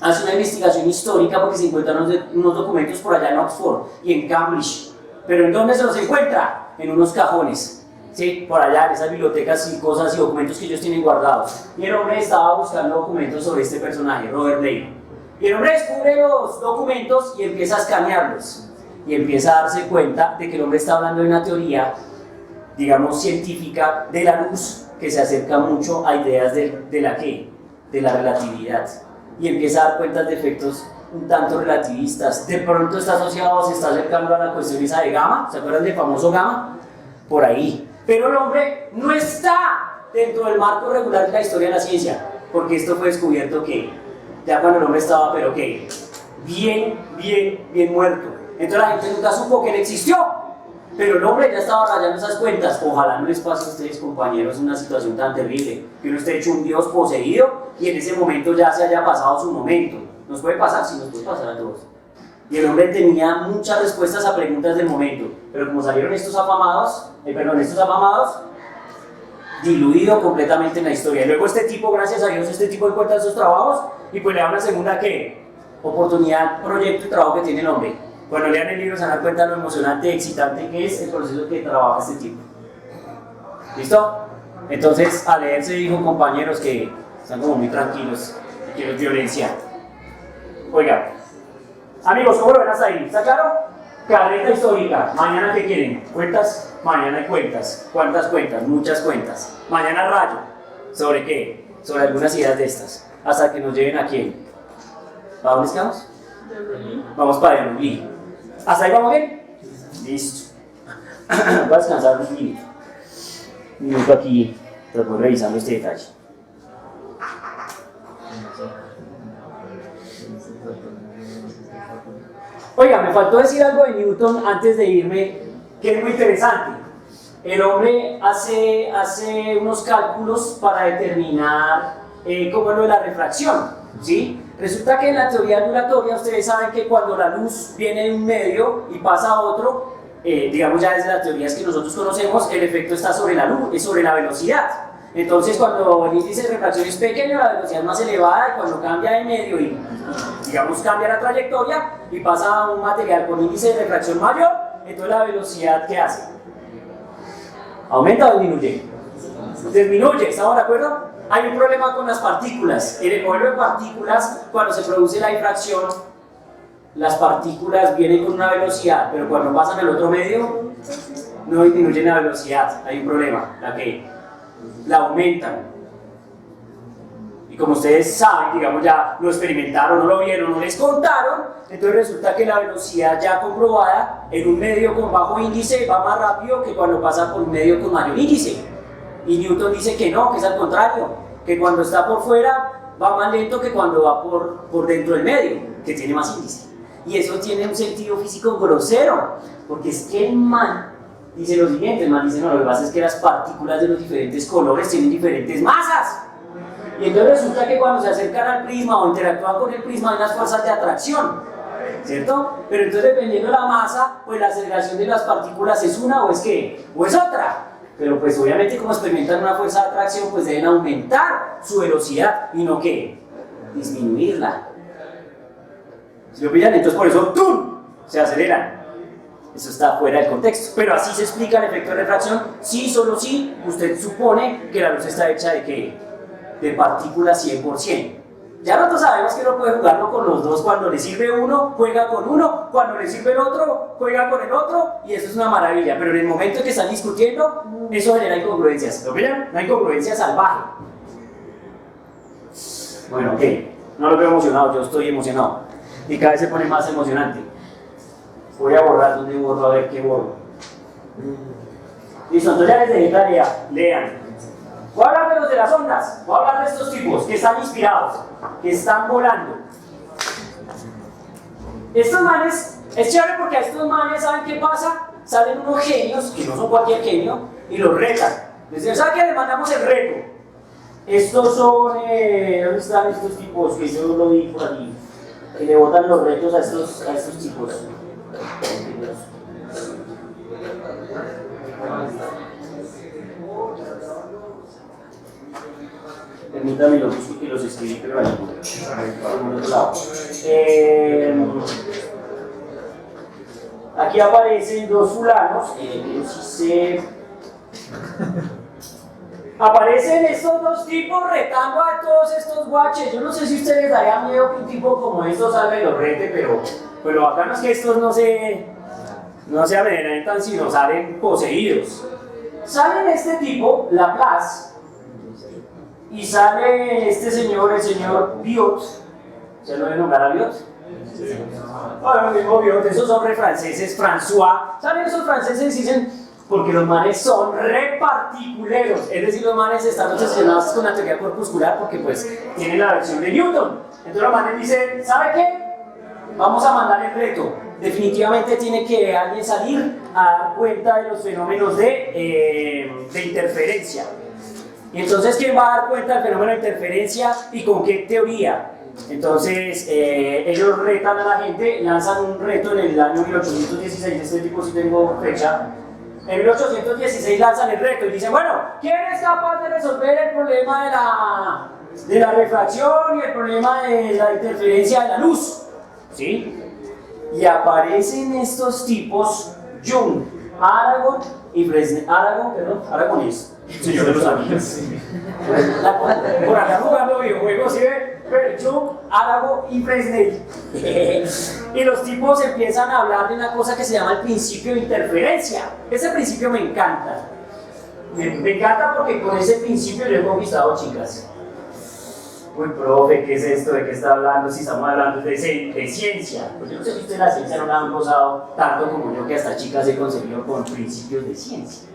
hace una investigación histórica porque se encuentran unos documentos por allá en Oxford y en Cambridge. ¿Pero en dónde se los encuentra? En unos cajones, ¿sí? Por allá, en esas bibliotecas y cosas y documentos que ellos tienen guardados. Y el hombre estaba buscando documentos sobre este personaje, Robert Blake. Y el hombre descubre los documentos y empieza a escanearlos. Y empieza a darse cuenta de que el hombre está hablando de una teoría, digamos, científica de la luz que se acerca mucho a ideas de la ¿qué? De la relatividad. Y empieza a dar cuenta de efectos un tanto relativistas. De pronto está asociado, se está acercando a la cuestión esa de gamma. ¿Se acuerdan del famoso gamma? Por ahí. Pero el hombre no está dentro del marco regular de la historia de la ciencia, porque esto fue descubierto que ya cuando el hombre estaba, pero que bien muerto. Entonces la gente nunca supo que él existió, pero el hombre ya estaba rayando esas cuentas. Ojalá no les pase a ustedes, compañeros, una situación tan terrible, que uno esté hecho un dios poseído y en ese momento ya se haya pasado su momento. Nos puede pasar, sí, nos puede pasar a todos. Y el hombre tenía muchas respuestas a preguntas del momento, pero como salieron estos afamados, diluido completamente en la historia. Y luego este tipo, gracias a Dios, este tipo encuentra esos trabajos y pues le da una segunda ¿qué? Oportunidad, proyecto y trabajo que tiene el hombre. Cuando lean el libro se dan cuenta de lo emocionante y excitante que es el proceso que trabaja este tipo. ¿Listo? Entonces, a leer se dijo, compañeros, que están como muy tranquilos, que no es violencia. Oiga, amigos, ¿cómo lo ven hasta ahí? ¿Está claro? Carreta histórica. ¿Mañana qué quieren? ¿Cuentas? Mañana hay cuentas. ¿Cuántas cuentas? Muchas cuentas. Mañana rayo. ¿Sobre qué? Sobre algunas ideas de estas. Hasta que nos lleven a quién. ¿Para dónde estamos? Vamos para el Rubí. ¿Hasta ahí vamos bien? Listo. Voy a descansar un minuto. Un minuto aquí. Voy revisando este detalle. Oiga, me faltó decir algo de Newton antes de irme, que es muy interesante. el hombre hace unos cálculos para determinar cómo es lo de la refracción, ¿sí? Resulta que en la teoría ondulatoria ustedes saben que cuando la luz viene de un medio y pasa a otro, digamos ya desde las teorías que nosotros conocemos, el efecto está sobre la luz, es sobre la velocidad. Entonces cuando el índice de refracción es pequeño, la velocidad es más elevada, y cuando cambia de medio y digamos cambia la trayectoria y pasa a un material con índice de refracción mayor, entonces la velocidad ¿qué hace? ¿Aumenta o disminuye? Disminuye, ¿estamos de acuerdo? Hay un problema con las partículas. En el modelo de partículas, cuando se produce la difracción, las partículas vienen con una velocidad, pero cuando pasan al otro medio, no disminuyen la velocidad. Hay un problema, la aumentan. Y como ustedes saben, digamos ya lo experimentaron, no lo vieron, no les contaron, entonces resulta que la velocidad ya comprobada en un medio con bajo índice va más rápido que cuando pasa por un medio con mayor índice. Y Newton dice que no, que es al contrario, que cuando está por fuera va más lento que cuando va por dentro del medio, que tiene más índice. Y eso tiene un sentido físico grosero, porque es que el man dice lo siguiente, el man dice, no, lo que pasa es que las partículas de los diferentes colores tienen diferentes masas. Y entonces resulta que cuando se acercan al prisma o interactúan con el prisma hay unas fuerzas de atracción, ¿cierto? Pero entonces dependiendo de la masa, pues la aceleración de las partículas es una o es ¿qué? O es otra. Pero pues obviamente como experimentan una fuerza de atracción, pues deben aumentar su velocidad y no ¿qué? Disminuirla. ¿Se lo pillan? Entonces por eso ¡tum! Se aceleran. Eso está fuera del contexto. Pero así se explica el efecto de refracción. Sí, solo sí, usted supone que la luz está hecha de ¿qué? De partículas 100%. Ya nosotros sabemos que uno puede jugarlo con los dos. Cuando le sirve uno, juega con uno. Cuando le sirve el otro, juega con el otro. Y eso es una maravilla. Pero en el momento que están discutiendo, eso genera incongruencias. ¿Lo miran? Una incongruencia salvaje. Bueno, ok. No lo veo emocionado, yo estoy emocionado. Y cada vez se pone más emocionante. Voy a borrar donde borro, a ver qué borro. Listo, entonces ya les dejé tarea. Lean. Voy a hablar de los de las ondas, voy a hablar de estos tipos que están inspirados, que están volando. Estos manes, es chévere porque a estos manes, ¿saben qué pasa? Salen unos genios, que no son cualquier genio, y los retan. Les dicen, ¿saben qué? Les mandamos el reto. Estos son, ¿dónde están estos tipos? Que yo lo vi por aquí. Que le botan los retos a estos tipos. Permítame los busco y los escribí, pero ahí por otro lado. Aquí aparecen dos fulanos, aparecen estos dos tipos retando a todos estos guaches. Yo no sé si a ustedes les daría miedo que un tipo como estos salga y los rete, pero acá no es que estos no se amedrentan, sino salen poseídos. Sale este tipo, Laplace, y sale este señor, el señor Biot. ¿Se lo debe nombrar a Biot? Sí. Bueno, el mismo Biot, esos hombres franceses, François. ¿Saben esos franceses? Dicen, porque los manes son reparticuleros. Es decir, los manes están obsesionados con la teoría corpuscular porque pues tienen la versión de Newton. Entonces los manes dicen, ¿sabe qué? Vamos a mandar el reto. Definitivamente tiene que alguien salir a dar cuenta de los fenómenos de interferencia. Y entonces, ¿quién va a dar cuenta del fenómeno de interferencia y con qué teoría? Entonces, ellos retan a la gente, lanzan un reto en el año 1816, este tipo sí tengo fecha. En 1816 lanzan el reto y dicen, bueno, ¿quién es capaz de resolver el problema de la refracción y el problema de la interferencia de la luz? ¿Sí? Y aparecen estos tipos, Jung, Aragon y Fresnel. Aragon es señor de los amigos. Por acá jugando videojuegos, ¿sí ven? Jung, Aragon y Fresnel. Y los tipos empiezan a hablar de una cosa que se llama el principio de interferencia. Ese principio me encanta. Me encanta porque con ese principio yo he conquistado chicas. Uy, profe, ¿qué es esto? ¿De qué está hablando? Si estamos hablando de ciencia. Pues yo no sé si ustedes la ciencia no la han gozado tanto como yo, que hasta chicas he conseguido con principios de ciencia.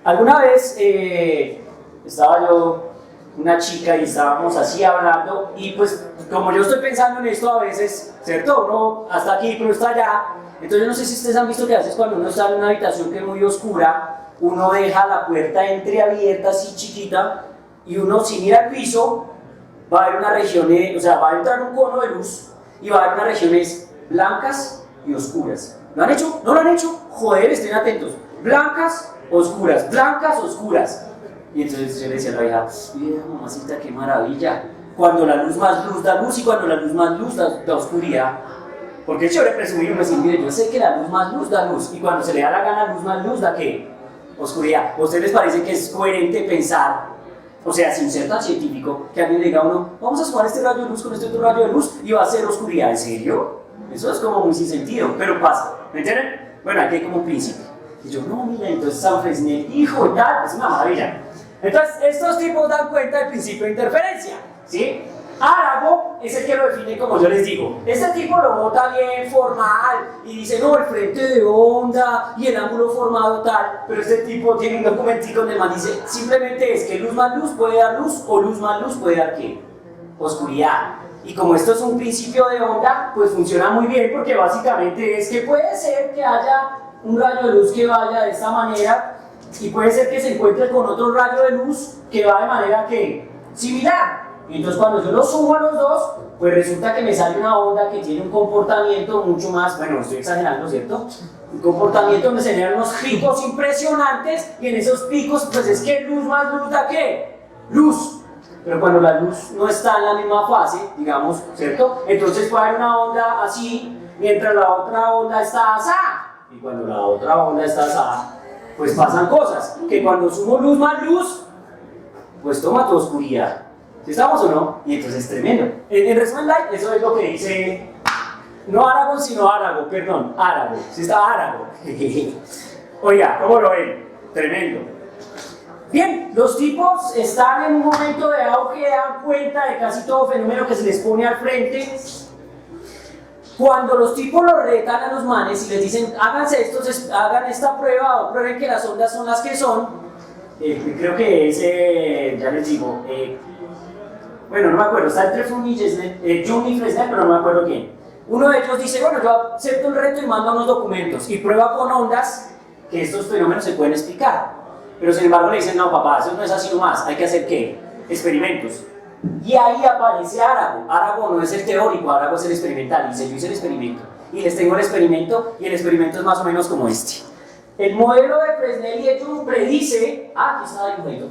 Alguna vez estaba yo, una chica, y estábamos así hablando, y pues como yo estoy pensando en esto a veces, ¿cierto? Uno hasta aquí, pero está allá. Entonces no sé si ustedes han visto que a veces cuando uno está en una habitación que es muy oscura, uno deja la puerta entreabierta así chiquita y uno si mira el piso va a haber una región, o sea, va a entrar un cono de luz y va a haber unas regiones blancas y oscuras. ¿Lo han hecho? ¿No lo han hecho? Joder, estén atentos. Blancas, oscuras, blancas, oscuras. Y entonces yo le decía a la hija, mira mamacita, qué maravilla. Cuando la luz más luz da luz y cuando la luz más luz da oscuridad. Porque es chévere presumir y decir, mire, yo sé que la luz más luz da luz y cuando se le da la gana luz más luz da ¿qué? Oscuridad. ¿A ustedes les parece que es coherente pensar, o sea, sin ser tan científico, que alguien le diga a uno, vamos a sumar este rayo de luz con este otro rayo de luz y va a ser oscuridad? ¿En serio? Eso es como muy sin sentido, pero pasa, ¿me entienden? Bueno, aquí hay como un principio. Y yo, no, mira, entonces San Fresnel dijo y tal, es una maravilla. Entonces, estos tipos dan cuenta del principio de interferencia, ¿sí? Árago es el que lo define como yo les digo. Este tipo lo bota bien formal y dice, no, el frente de onda y el ángulo formado tal, pero este tipo tiene un documentico donde el man dice, simplemente es que luz más luz puede dar luz o luz más luz puede dar ¿qué? Oscuridad. Y como esto es un principio de onda, pues funciona muy bien porque básicamente es que puede ser que haya un rayo de luz que vaya de esta manera y puede ser que se encuentre con otro rayo de luz que va de manera que similar. Y entonces cuando yo los sumo a los dos, pues resulta que me sale una onda que tiene un comportamiento mucho más, bueno, estoy exagerando, ¿cierto? Un comportamiento donde se generan unos picos impresionantes y en esos picos, pues es que luz más luz da ¿qué? Luz. Pero cuando la luz no está en la misma fase, digamos, ¿cierto? Entonces puede haber una onda así, mientras la otra onda está asá. Y cuando la otra onda está asá, pues pasan cosas. Que cuando sumo luz más luz, pues toma tu oscuridad. ¿Sí estamos o no? Y entonces es tremendo. En resumen, eso es lo que dice, no Árago, sino Árago, perdón, Árago. ¿Sí está Árago? Oiga, ¿cómo lo ven? Tremendo. Bien, los tipos están en un momento de auge, dan cuenta de casi todo fenómeno que se les pone al frente. Cuando los tipos los retan a los manes y les dicen, háganse esto, hagan esta prueba o prueben que las ondas son las que son, creo que es, ya les digo, bueno, no me acuerdo, está entre Jung y Fresnel, pero no me acuerdo quién. Uno de ellos dice, bueno, yo acepto el reto y mando unos documentos y prueba con ondas que estos fenómenos se pueden explicar. Pero sin embargo le dicen, no papá, eso no es así nomás, hay que hacer ¿qué? Experimentos. Y ahí aparece Árago. Árago no es el teórico, Árago es el experimental. Dice, yo hice el experimento y les tengo el experimento y el experimento es más o menos como este. El modelo de Fresnel y Jung predice, aquí está el modelo,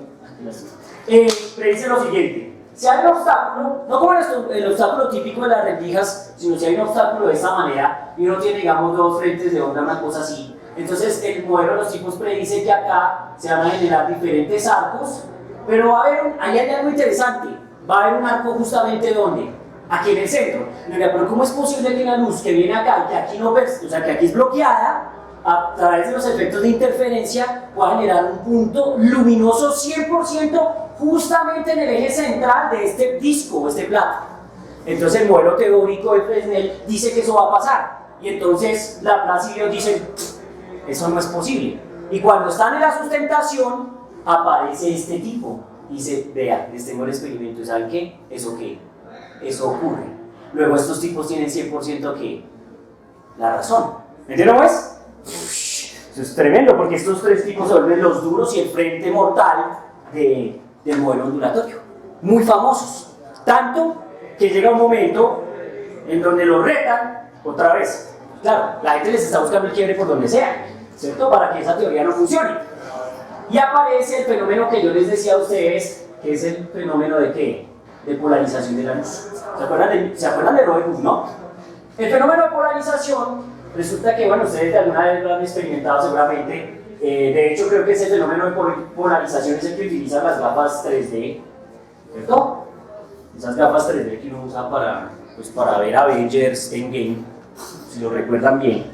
predice lo siguiente. Si hay un obstáculo, no como el obstáculo típico de las rendijas, sino si hay un obstáculo de esta manera y uno tiene, digamos, dos frentes de onda, una cosa así, entonces el modelo de los tipos predice que acá se van a generar diferentes arcos, pero va a haber ahí hay algo interesante, va a haber un arco justamente ¿dónde? Aquí en el centro. Pero ¿cómo es posible que la luz que viene acá, que aquí no, o sea, que aquí es bloqueada, a través de los efectos de interferencia pueda generar un punto luminoso 100% justamente en el eje central de este disco, este plato? Entonces el modelo teórico de Fresnel dice que eso va a pasar y entonces Laplace y Dios dicen, eso no es posible. Y cuando están en la sustentación aparece este tipo, dice, vea, les tengo el experimento y ¿saben qué? ¿Eso qué? Eso ocurre. Luego estos tipos tienen 100% que la razón. ¿Me entienden pues? Eso es tremendo porque estos tres tipos se vuelven los duros y el frente mortal del modelo ondulatorio. Muy famosos. Tanto que llega un momento en donde los retan otra vez. Claro, la gente les está buscando el quiebre por donde sea, ¿cierto? Para que esa teoría no funcione. Y aparece el fenómeno que yo les decía a ustedes, que es el fenómeno de ¿qué? De polarización de la luz. ¿Se acuerdan de Robert Hooke, no? El fenómeno de polarización resulta que, bueno, ustedes de alguna vez lo han experimentado seguramente. De hecho, creo que ese fenómeno de polarización es el que utilizan las gafas 3D, ¿cierto? Esas gafas 3D que uno usa para ver Avengers Endgame, si lo recuerdan bien.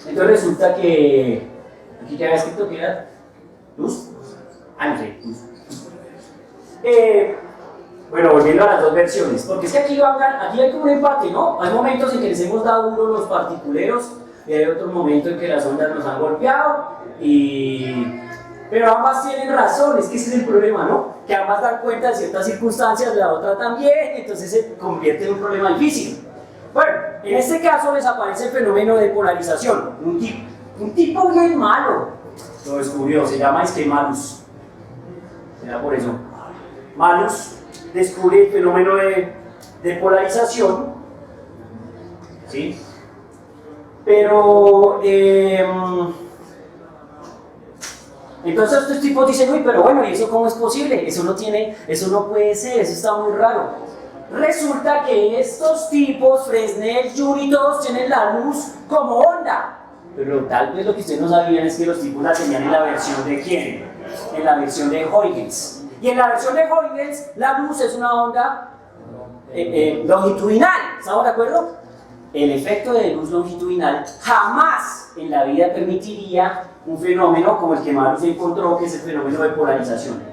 Entonces resulta que aquí ya había escrito que era luz. No sé, luz. Bueno, volviendo a las dos versiones, porque es que aquí hay como un empate, ¿no? Hay momentos en que les hemos dado duro los particuleros y hay otro momento en que las ondas nos han golpeado pero ambas tienen razón, es que ese es el problema, ¿no? Que ambas dan cuenta de ciertas circunstancias, la otra también, entonces se convierte en un problema difícil. Bueno, en este caso les aparece el fenómeno de polarización, Un tipo bien malo. Lo descubrió, se llama Malus. Era por eso. Malus descubre el fenómeno de polarización. ¿Sí? Pero entonces estos tipos dicen, uy, pero bueno, ¿y eso cómo es posible? Eso no puede ser, eso está muy raro. Resulta que estos tipos, Fresnel, Yuri, todos tienen la luz como onda. Pero tal vez lo que ustedes no sabían es que los tipos la tenían en la versión de ¿quién? En la versión de Huygens. Y en la versión de Huygens, la luz es una onda longitudinal. ¿Estamos de acuerdo? El efecto de luz longitudinal jamás en la vida permitiría un fenómeno como el que Malus encontró, que es el fenómeno de polarización.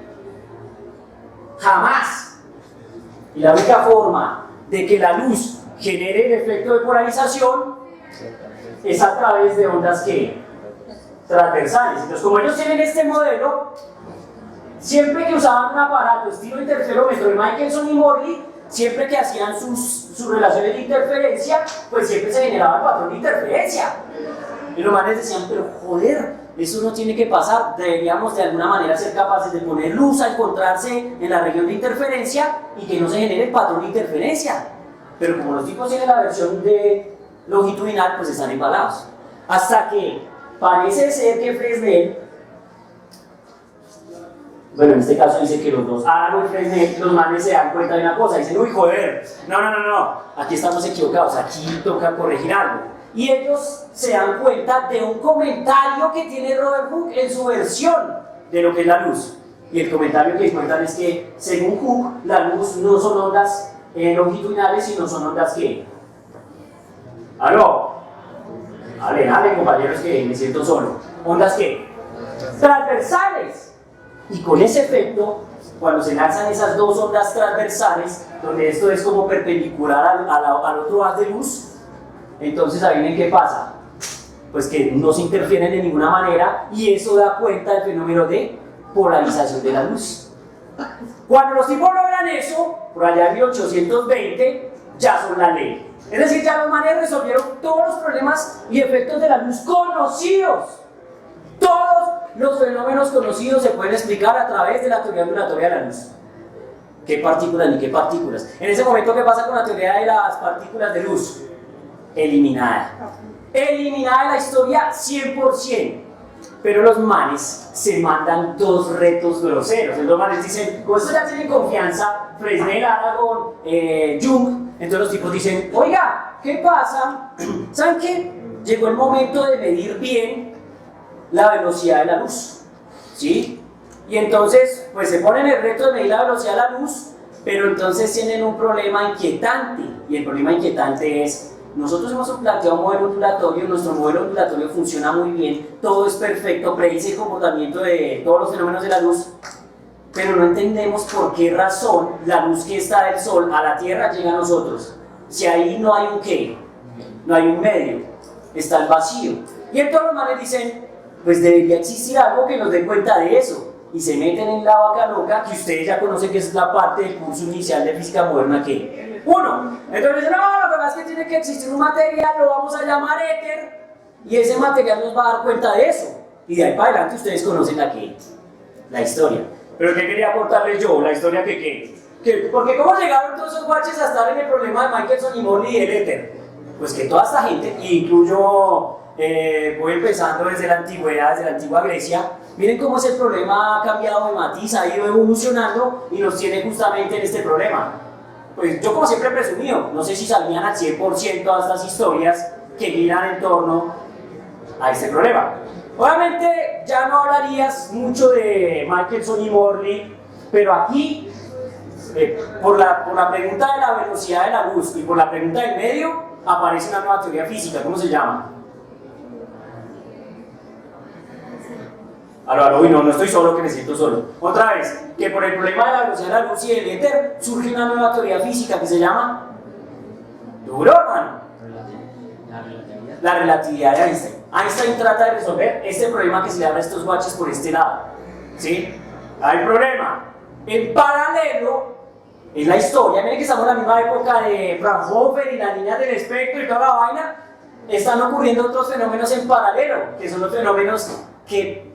Jamás. Y la única forma de que la luz genere el efecto de polarización es a través de ondas que transversales. Entonces, como ellos tienen este modelo, siempre que usaban un aparato estilo interferómetro de Michelson y Morley, siempre que hacían sus relaciones de interferencia, pues siempre se generaba el patrón de interferencia. Y los manes decían, pero joder, eso no tiene que pasar, deberíamos de alguna manera ser capaces de poner luz a encontrarse en la región de interferencia y que no se genere el patrón de interferencia. Pero como los tipos tienen la versión de longitudinal, pues están embalados. Hasta que parece ser que Fresnel, bueno, en este caso dice que los dos, Arago y Fresnel, los manes se dan cuenta de una cosa, dicen, uy, joder, no, aquí estamos equivocados, aquí toca corregir algo. Y ellos se dan cuenta de un comentario que tiene Robert Hooke en su versión de lo que es la luz. Y el comentario que encuentran es que, según Hooke, la luz no son ondas longitudinales, sino son ondas que... ¡Aló! Dale, compañeros, que me siento solo. ¿Ondas qué? Transversales. Y con ese efecto, cuando se lanzan esas dos ondas transversales, donde esto es como perpendicular al otro haz de luz, entonces adivinen qué pasa. Pues que no se interfieren de ninguna manera y eso da cuenta del fenómeno de polarización de la luz. Cuando los tipos logran eso, por allá en 1820, ya son la ley. Es decir, ya los manes resolvieron todos los problemas y efectos de la luz conocidos. Todos los fenómenos conocidos se pueden explicar a través de la teoría ondulatoria de la luz. ¿Qué partículas ni qué partículas? En ese momento, ¿qué pasa con la teoría de las partículas de luz? Eliminada. Eliminada de la historia 100%. Pero los manes se mandan dos retos groseros. Los manes dicen, como esto ya tienen confianza, Fresnel, Aragon, Jung, entonces los tipos dicen, oiga, ¿qué pasa? ¿Saben qué? Llegó el momento de medir bien la velocidad de la luz, ¿sí? Y entonces, pues se ponen el reto de medir la velocidad de la luz, pero entonces tienen un problema inquietante, y el problema inquietante es, nosotros hemos planteado un modelo ondulatorio, nuestro modelo ondulatorio funciona muy bien, todo es perfecto, predice el comportamiento de todos los fenómenos de la luz, pero no entendemos por qué razón la luz que está del Sol a la Tierra llega a nosotros, si ahí no hay un qué, no hay un medio, está el vacío. Y entonces los manes dicen, pues debería existir algo que nos dé cuenta de eso, y se meten en la vaca loca, que ustedes ya conocen que es la parte del curso inicial de física moderna que uno, entonces dicen, no, lo que pasa es que tiene que existir un material, lo vamos a llamar éter, y ese material nos va a dar cuenta de eso, y de ahí para adelante ustedes conocen la historia. Pero ¿qué quería contarles yo? La historia porque ¿cómo llegaron todos esos guaches a estar en el problema de Michelson y Morley y el éter? Pues que toda esta gente, incluyo voy empezando desde la antigüedad, desde la antigua Grecia, miren cómo ese problema ha cambiado de matiz, ha ido evolucionando y nos tiene justamente en este problema. Pues yo como siempre he presumido, no sé si sabían al 100% todas estas historias que giran en torno a este problema. Obviamente ya no hablarías mucho de Michelson y Morley, pero aquí, por la pregunta de la velocidad de la luz y por la pregunta del medio, aparece una nueva teoría física. ¿Cómo se llama? Uy, no estoy solo, que me siento solo. Otra vez, que por el problema de la velocidad de la luz y del éter surge una nueva teoría física que se llama duro, hermano. La relatividad de Einstein. Einstein trata de resolver este problema que se le da a estos guaches por este lado. ¿Sí? Hay problema. En paralelo, en la historia, miren que estamos en la misma época de Fraunhofer y las líneas del espectro y toda la vaina. están ocurriendo otros fenómenos en paralelo, que son los fenómenos que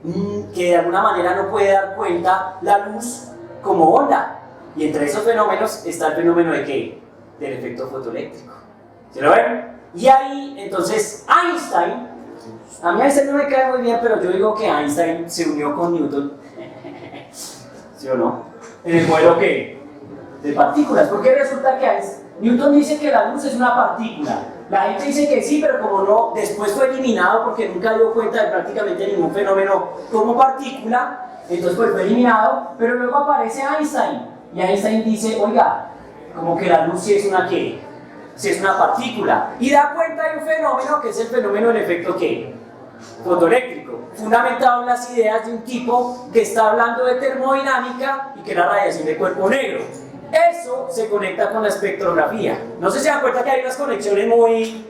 de alguna manera no puede dar cuenta la luz como onda. Y entre esos fenómenos está el fenómeno de ¿qué? Del efecto fotoeléctrico. ¿Se lo ven? Y ahí, entonces, Einstein, a mí Einstein no me cae muy bien, pero yo digo que Einstein se unió con Newton, ¿sí o no? En el modelo ¿qué? De partículas, porque resulta que Newton dice que la luz es una partícula. La gente dice que sí, pero como no, después fue eliminado porque nunca dio cuenta de prácticamente ningún fenómeno como partícula, entonces pues fue eliminado, pero luego aparece Einstein, y Einstein dice, oiga, como que la luz sí es una ¿qué? Sí es una partícula, y da cuenta de un fenómeno que es el fenómeno del efecto ¿qué? Fotoeléctrico, fundamentado en las ideas de un tipo que está hablando de termodinámica y que es la radiación de cuerpo negro. Eso se conecta con la espectrografía. No sé si se dan cuenta que hay unas conexiones muy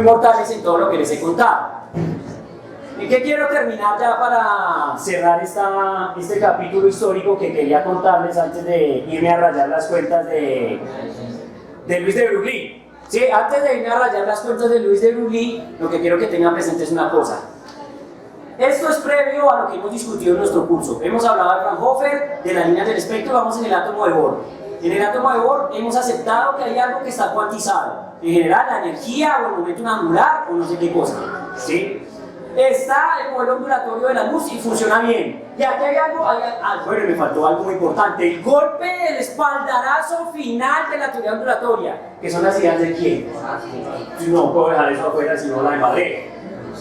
mortales en todo lo que les he contado. ¿Y qué quiero terminar ya para cerrar este capítulo histórico que quería contarles antes de irme a rayar las cuentas de Luis de Broglie? Sí, antes de irme a rayar las cuentas de Luis de Broglie, lo que quiero que tengan presente es una cosa. Esto es previo a lo que hemos discutido en nuestro curso. Hemos hablado de Fraunhofer, de las líneas del espectro, vamos en el átomo de Bohr. En el átomo de Bohr hemos aceptado que hay algo que está cuantizado. En general, la energía o el momento angular o no sé qué cosa. ¿Sí? Está el modelo ondulatorio de la luz y funciona bien. Y aquí hay algo, bueno, me faltó algo muy importante. El golpe del espaldarazo final de la teoría ondulatoria, que son las ideas de quién. No puedo dejar eso afuera si no la embarré.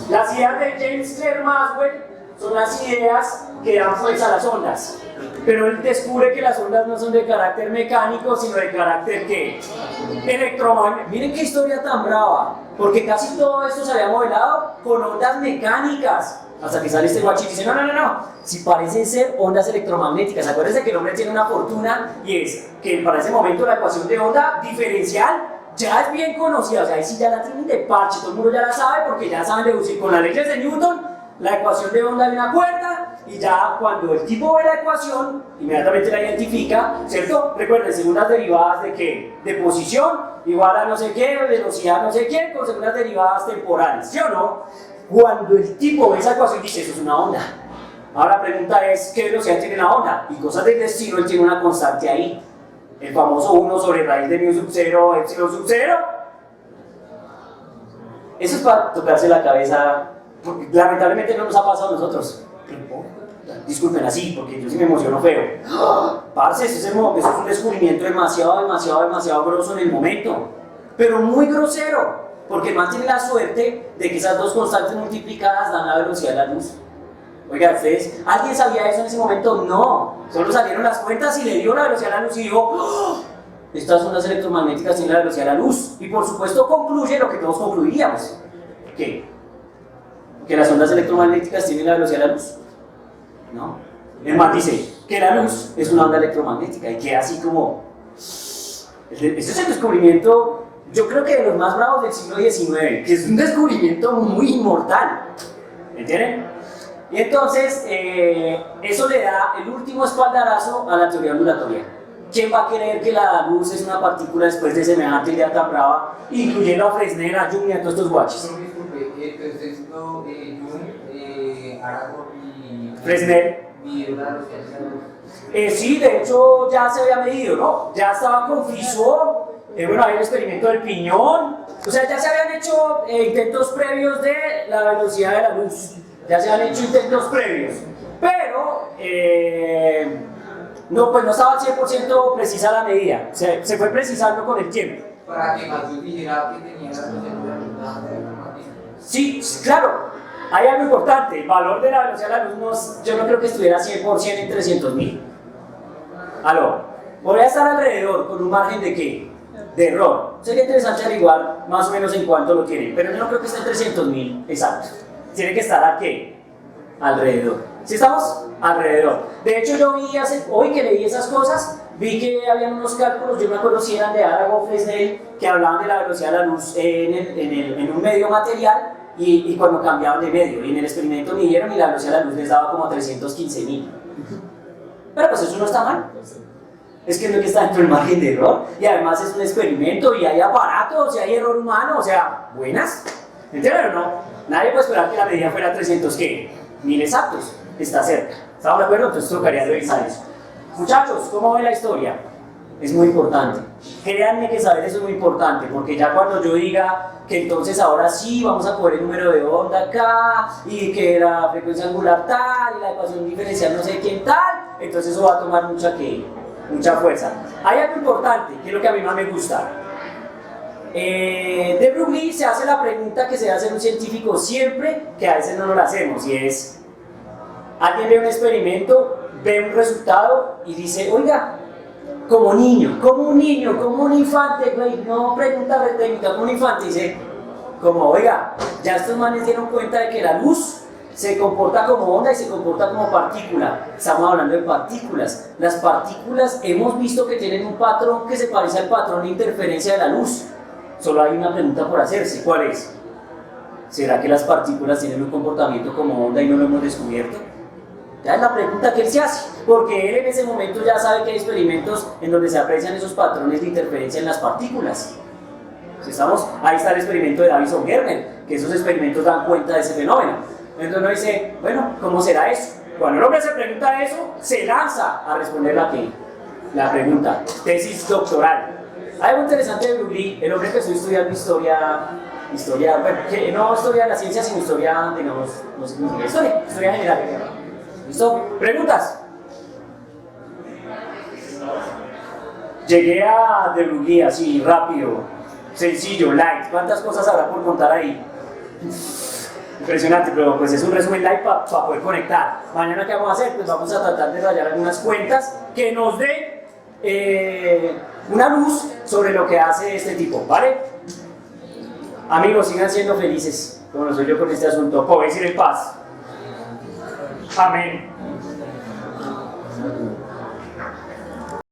Las ideas de James Clerk Maxwell son las ideas que dan fuerza a las ondas. Pero él descubre que las ondas no son de carácter mecánico, sino de carácter ¿qué? Electromagnético. Miren qué historia tan brava, porque casi todo esto se había modelado con ondas mecánicas. Hasta que sale este guachito y dice, no, si parecen ser ondas electromagnéticas. Acuérdense que el hombre tiene una fortuna y es que para ese momento la ecuación de onda diferencial ya es bien conocida, o sea, ahí sí ya la tienen de parche, todo el mundo ya la sabe porque ya saben deducir con las leyes de Newton la ecuación de onda de una cuerda, y ya cuando el tipo ve la ecuación, inmediatamente la identifica, ¿cierto? Recuerden, segundas derivadas de ¿qué? De posición, igual a no sé qué, velocidad no sé qué, con segundas derivadas temporales, ¿sí o no? Cuando el tipo ve esa ecuación dice, eso es una onda. Ahora la pregunta es, ¿qué velocidad tiene la onda? Y cosas del destino, él tiene una constante ahí. El famoso 1 sobre raíz de mu sub 0, epsilon sub 0. Eso es para tocarse la cabeza, porque lamentablemente no nos ha pasado a nosotros. Disculpen así, porque yo sí me emociono feo. Parce, eso es un descubrimiento demasiado grosso en el momento. Pero muy grosero, porque el man tiene la suerte de que esas dos constantes multiplicadas dan la velocidad de la luz. Oiga, ¿ustedes, alguien sabía eso en ese momento? No, solo salieron las cuentas y le dio la velocidad a la luz y dijo, ¡oh! Estas ondas electromagnéticas tienen la velocidad de la luz. Y por supuesto concluye lo que todos concluiríamos. ¿Qué? Que las ondas electromagnéticas tienen la velocidad de la luz. ¿No? El man dice que la luz es una onda electromagnética y queda así como... Ese es el descubrimiento, yo creo que de los más bravos del siglo XIX, que es un descubrimiento muy inmortal. ¿Entienden? Y entonces, eso le da el último espaldarazo a la teoría ondulatoria. ¿Quién va a creer que la luz es una partícula después de semejante idea tan brava, incluyendo a Fresnel, a Jung y a todos estos guaches? Entonces, no, Jung, Aragorn y Fresnel. Sí, de hecho ya se había medido, ¿no? Ya estaba con Fizeau, bueno, hay el experimento del piñón, o sea, ya se habían hecho intentos previos de la velocidad de la luz. Ya se han hecho intentos previos, pero no, pues no estaba al 100% precisa la medida, se fue precisando con el tiempo. Para que Maxwell dijera que tenía la Sí, claro, hay algo importante, el valor de la velocidad de la luz yo no creo que estuviera 100% en 300.000. Aló, voy a estar alrededor con un margen de ¿qué? De error. Sería interesante averiguar más o menos en cuánto lo tienen, pero yo no creo que esté en 300.000 exacto. Tiene que estar ¿a qué? Alrededor. ¿Sí estamos? Alrededor. De hecho, yo vi hoy que leí esas cosas, vi que habían unos cálculos, yo me acuerdo si eran de Aragorn, Fresnel, que hablaban de la velocidad de la luz en un medio material y cuando cambiaban de medio. Y en el experimento midieron y la velocidad de la luz les daba como 315.000. Pero pues eso no está mal. Es que no es que está dentro del margen de error, y además es un experimento, y hay aparatos, y hay error humano, o sea, buenas. ¿Entienden o no? Nadie puede esperar que la medida fuera 300, ¿qué? 1000 exactos. Está cerca. ¿Estamos de acuerdo? Entonces tocaría revisar eso. Muchachos, ¿cómo ven la historia? Es muy importante. Créanme que saber eso es muy importante, porque ya cuando yo diga que entonces ahora sí vamos a coger el número de onda acá, y que la frecuencia angular tal, y la ecuación diferencial no sé quién tal, entonces eso va a tomar mucha fuerza. Hay algo importante, que es lo que a mí más me gusta. De Broglie se hace la pregunta que se hace un científico siempre, que a veces no nos la hacemos, y es: alguien ve un experimento, ve un resultado y dice, oiga, como un niño, como un infante, güey, no pregunta técnica, como un infante, dice, como, oiga, ya estos manes dieron cuenta de que la luz se comporta como onda y se comporta como partícula. Estamos hablando de partículas. Las partículas hemos visto que tienen un patrón que se parece al patrón de interferencia de la luz. Solo hay una pregunta por hacerse, ¿cuál es? ¿Será que las partículas tienen un comportamiento como onda y no lo hemos descubierto? Ya es la pregunta que él se hace, porque él en ese momento ya sabe que hay experimentos en donde se aprecian esos patrones de interferencia en las partículas. Ahí está el experimento de Davison-Germer, que esos experimentos dan cuenta de ese fenómeno. Entonces uno dice, bueno, ¿cómo será eso? Cuando el hombre se pregunta eso, se lanza a responder la pregunta, tesis doctoral. Hay algo interesante de Broglie. El hombre empezó estudiando historia, bueno, que no historia de la ciencia, sino historia, digamos, no sé cómo se llama, historia general. ¿Listo? ¿Preguntas? Llegué a De Broglie así, rápido, sencillo, light. ¿Cuántas cosas habrá por contar ahí? Impresionante, pero pues es un resumen light para poder conectar. Mañana, ¿qué vamos a hacer? Pues vamos a tratar de rayar algunas cuentas que nos den una luz sobre lo que hace este tipo, ¿vale? Amigos, sigan siendo felices, como lo soy yo con este asunto. Podéis ir en paz. Amén.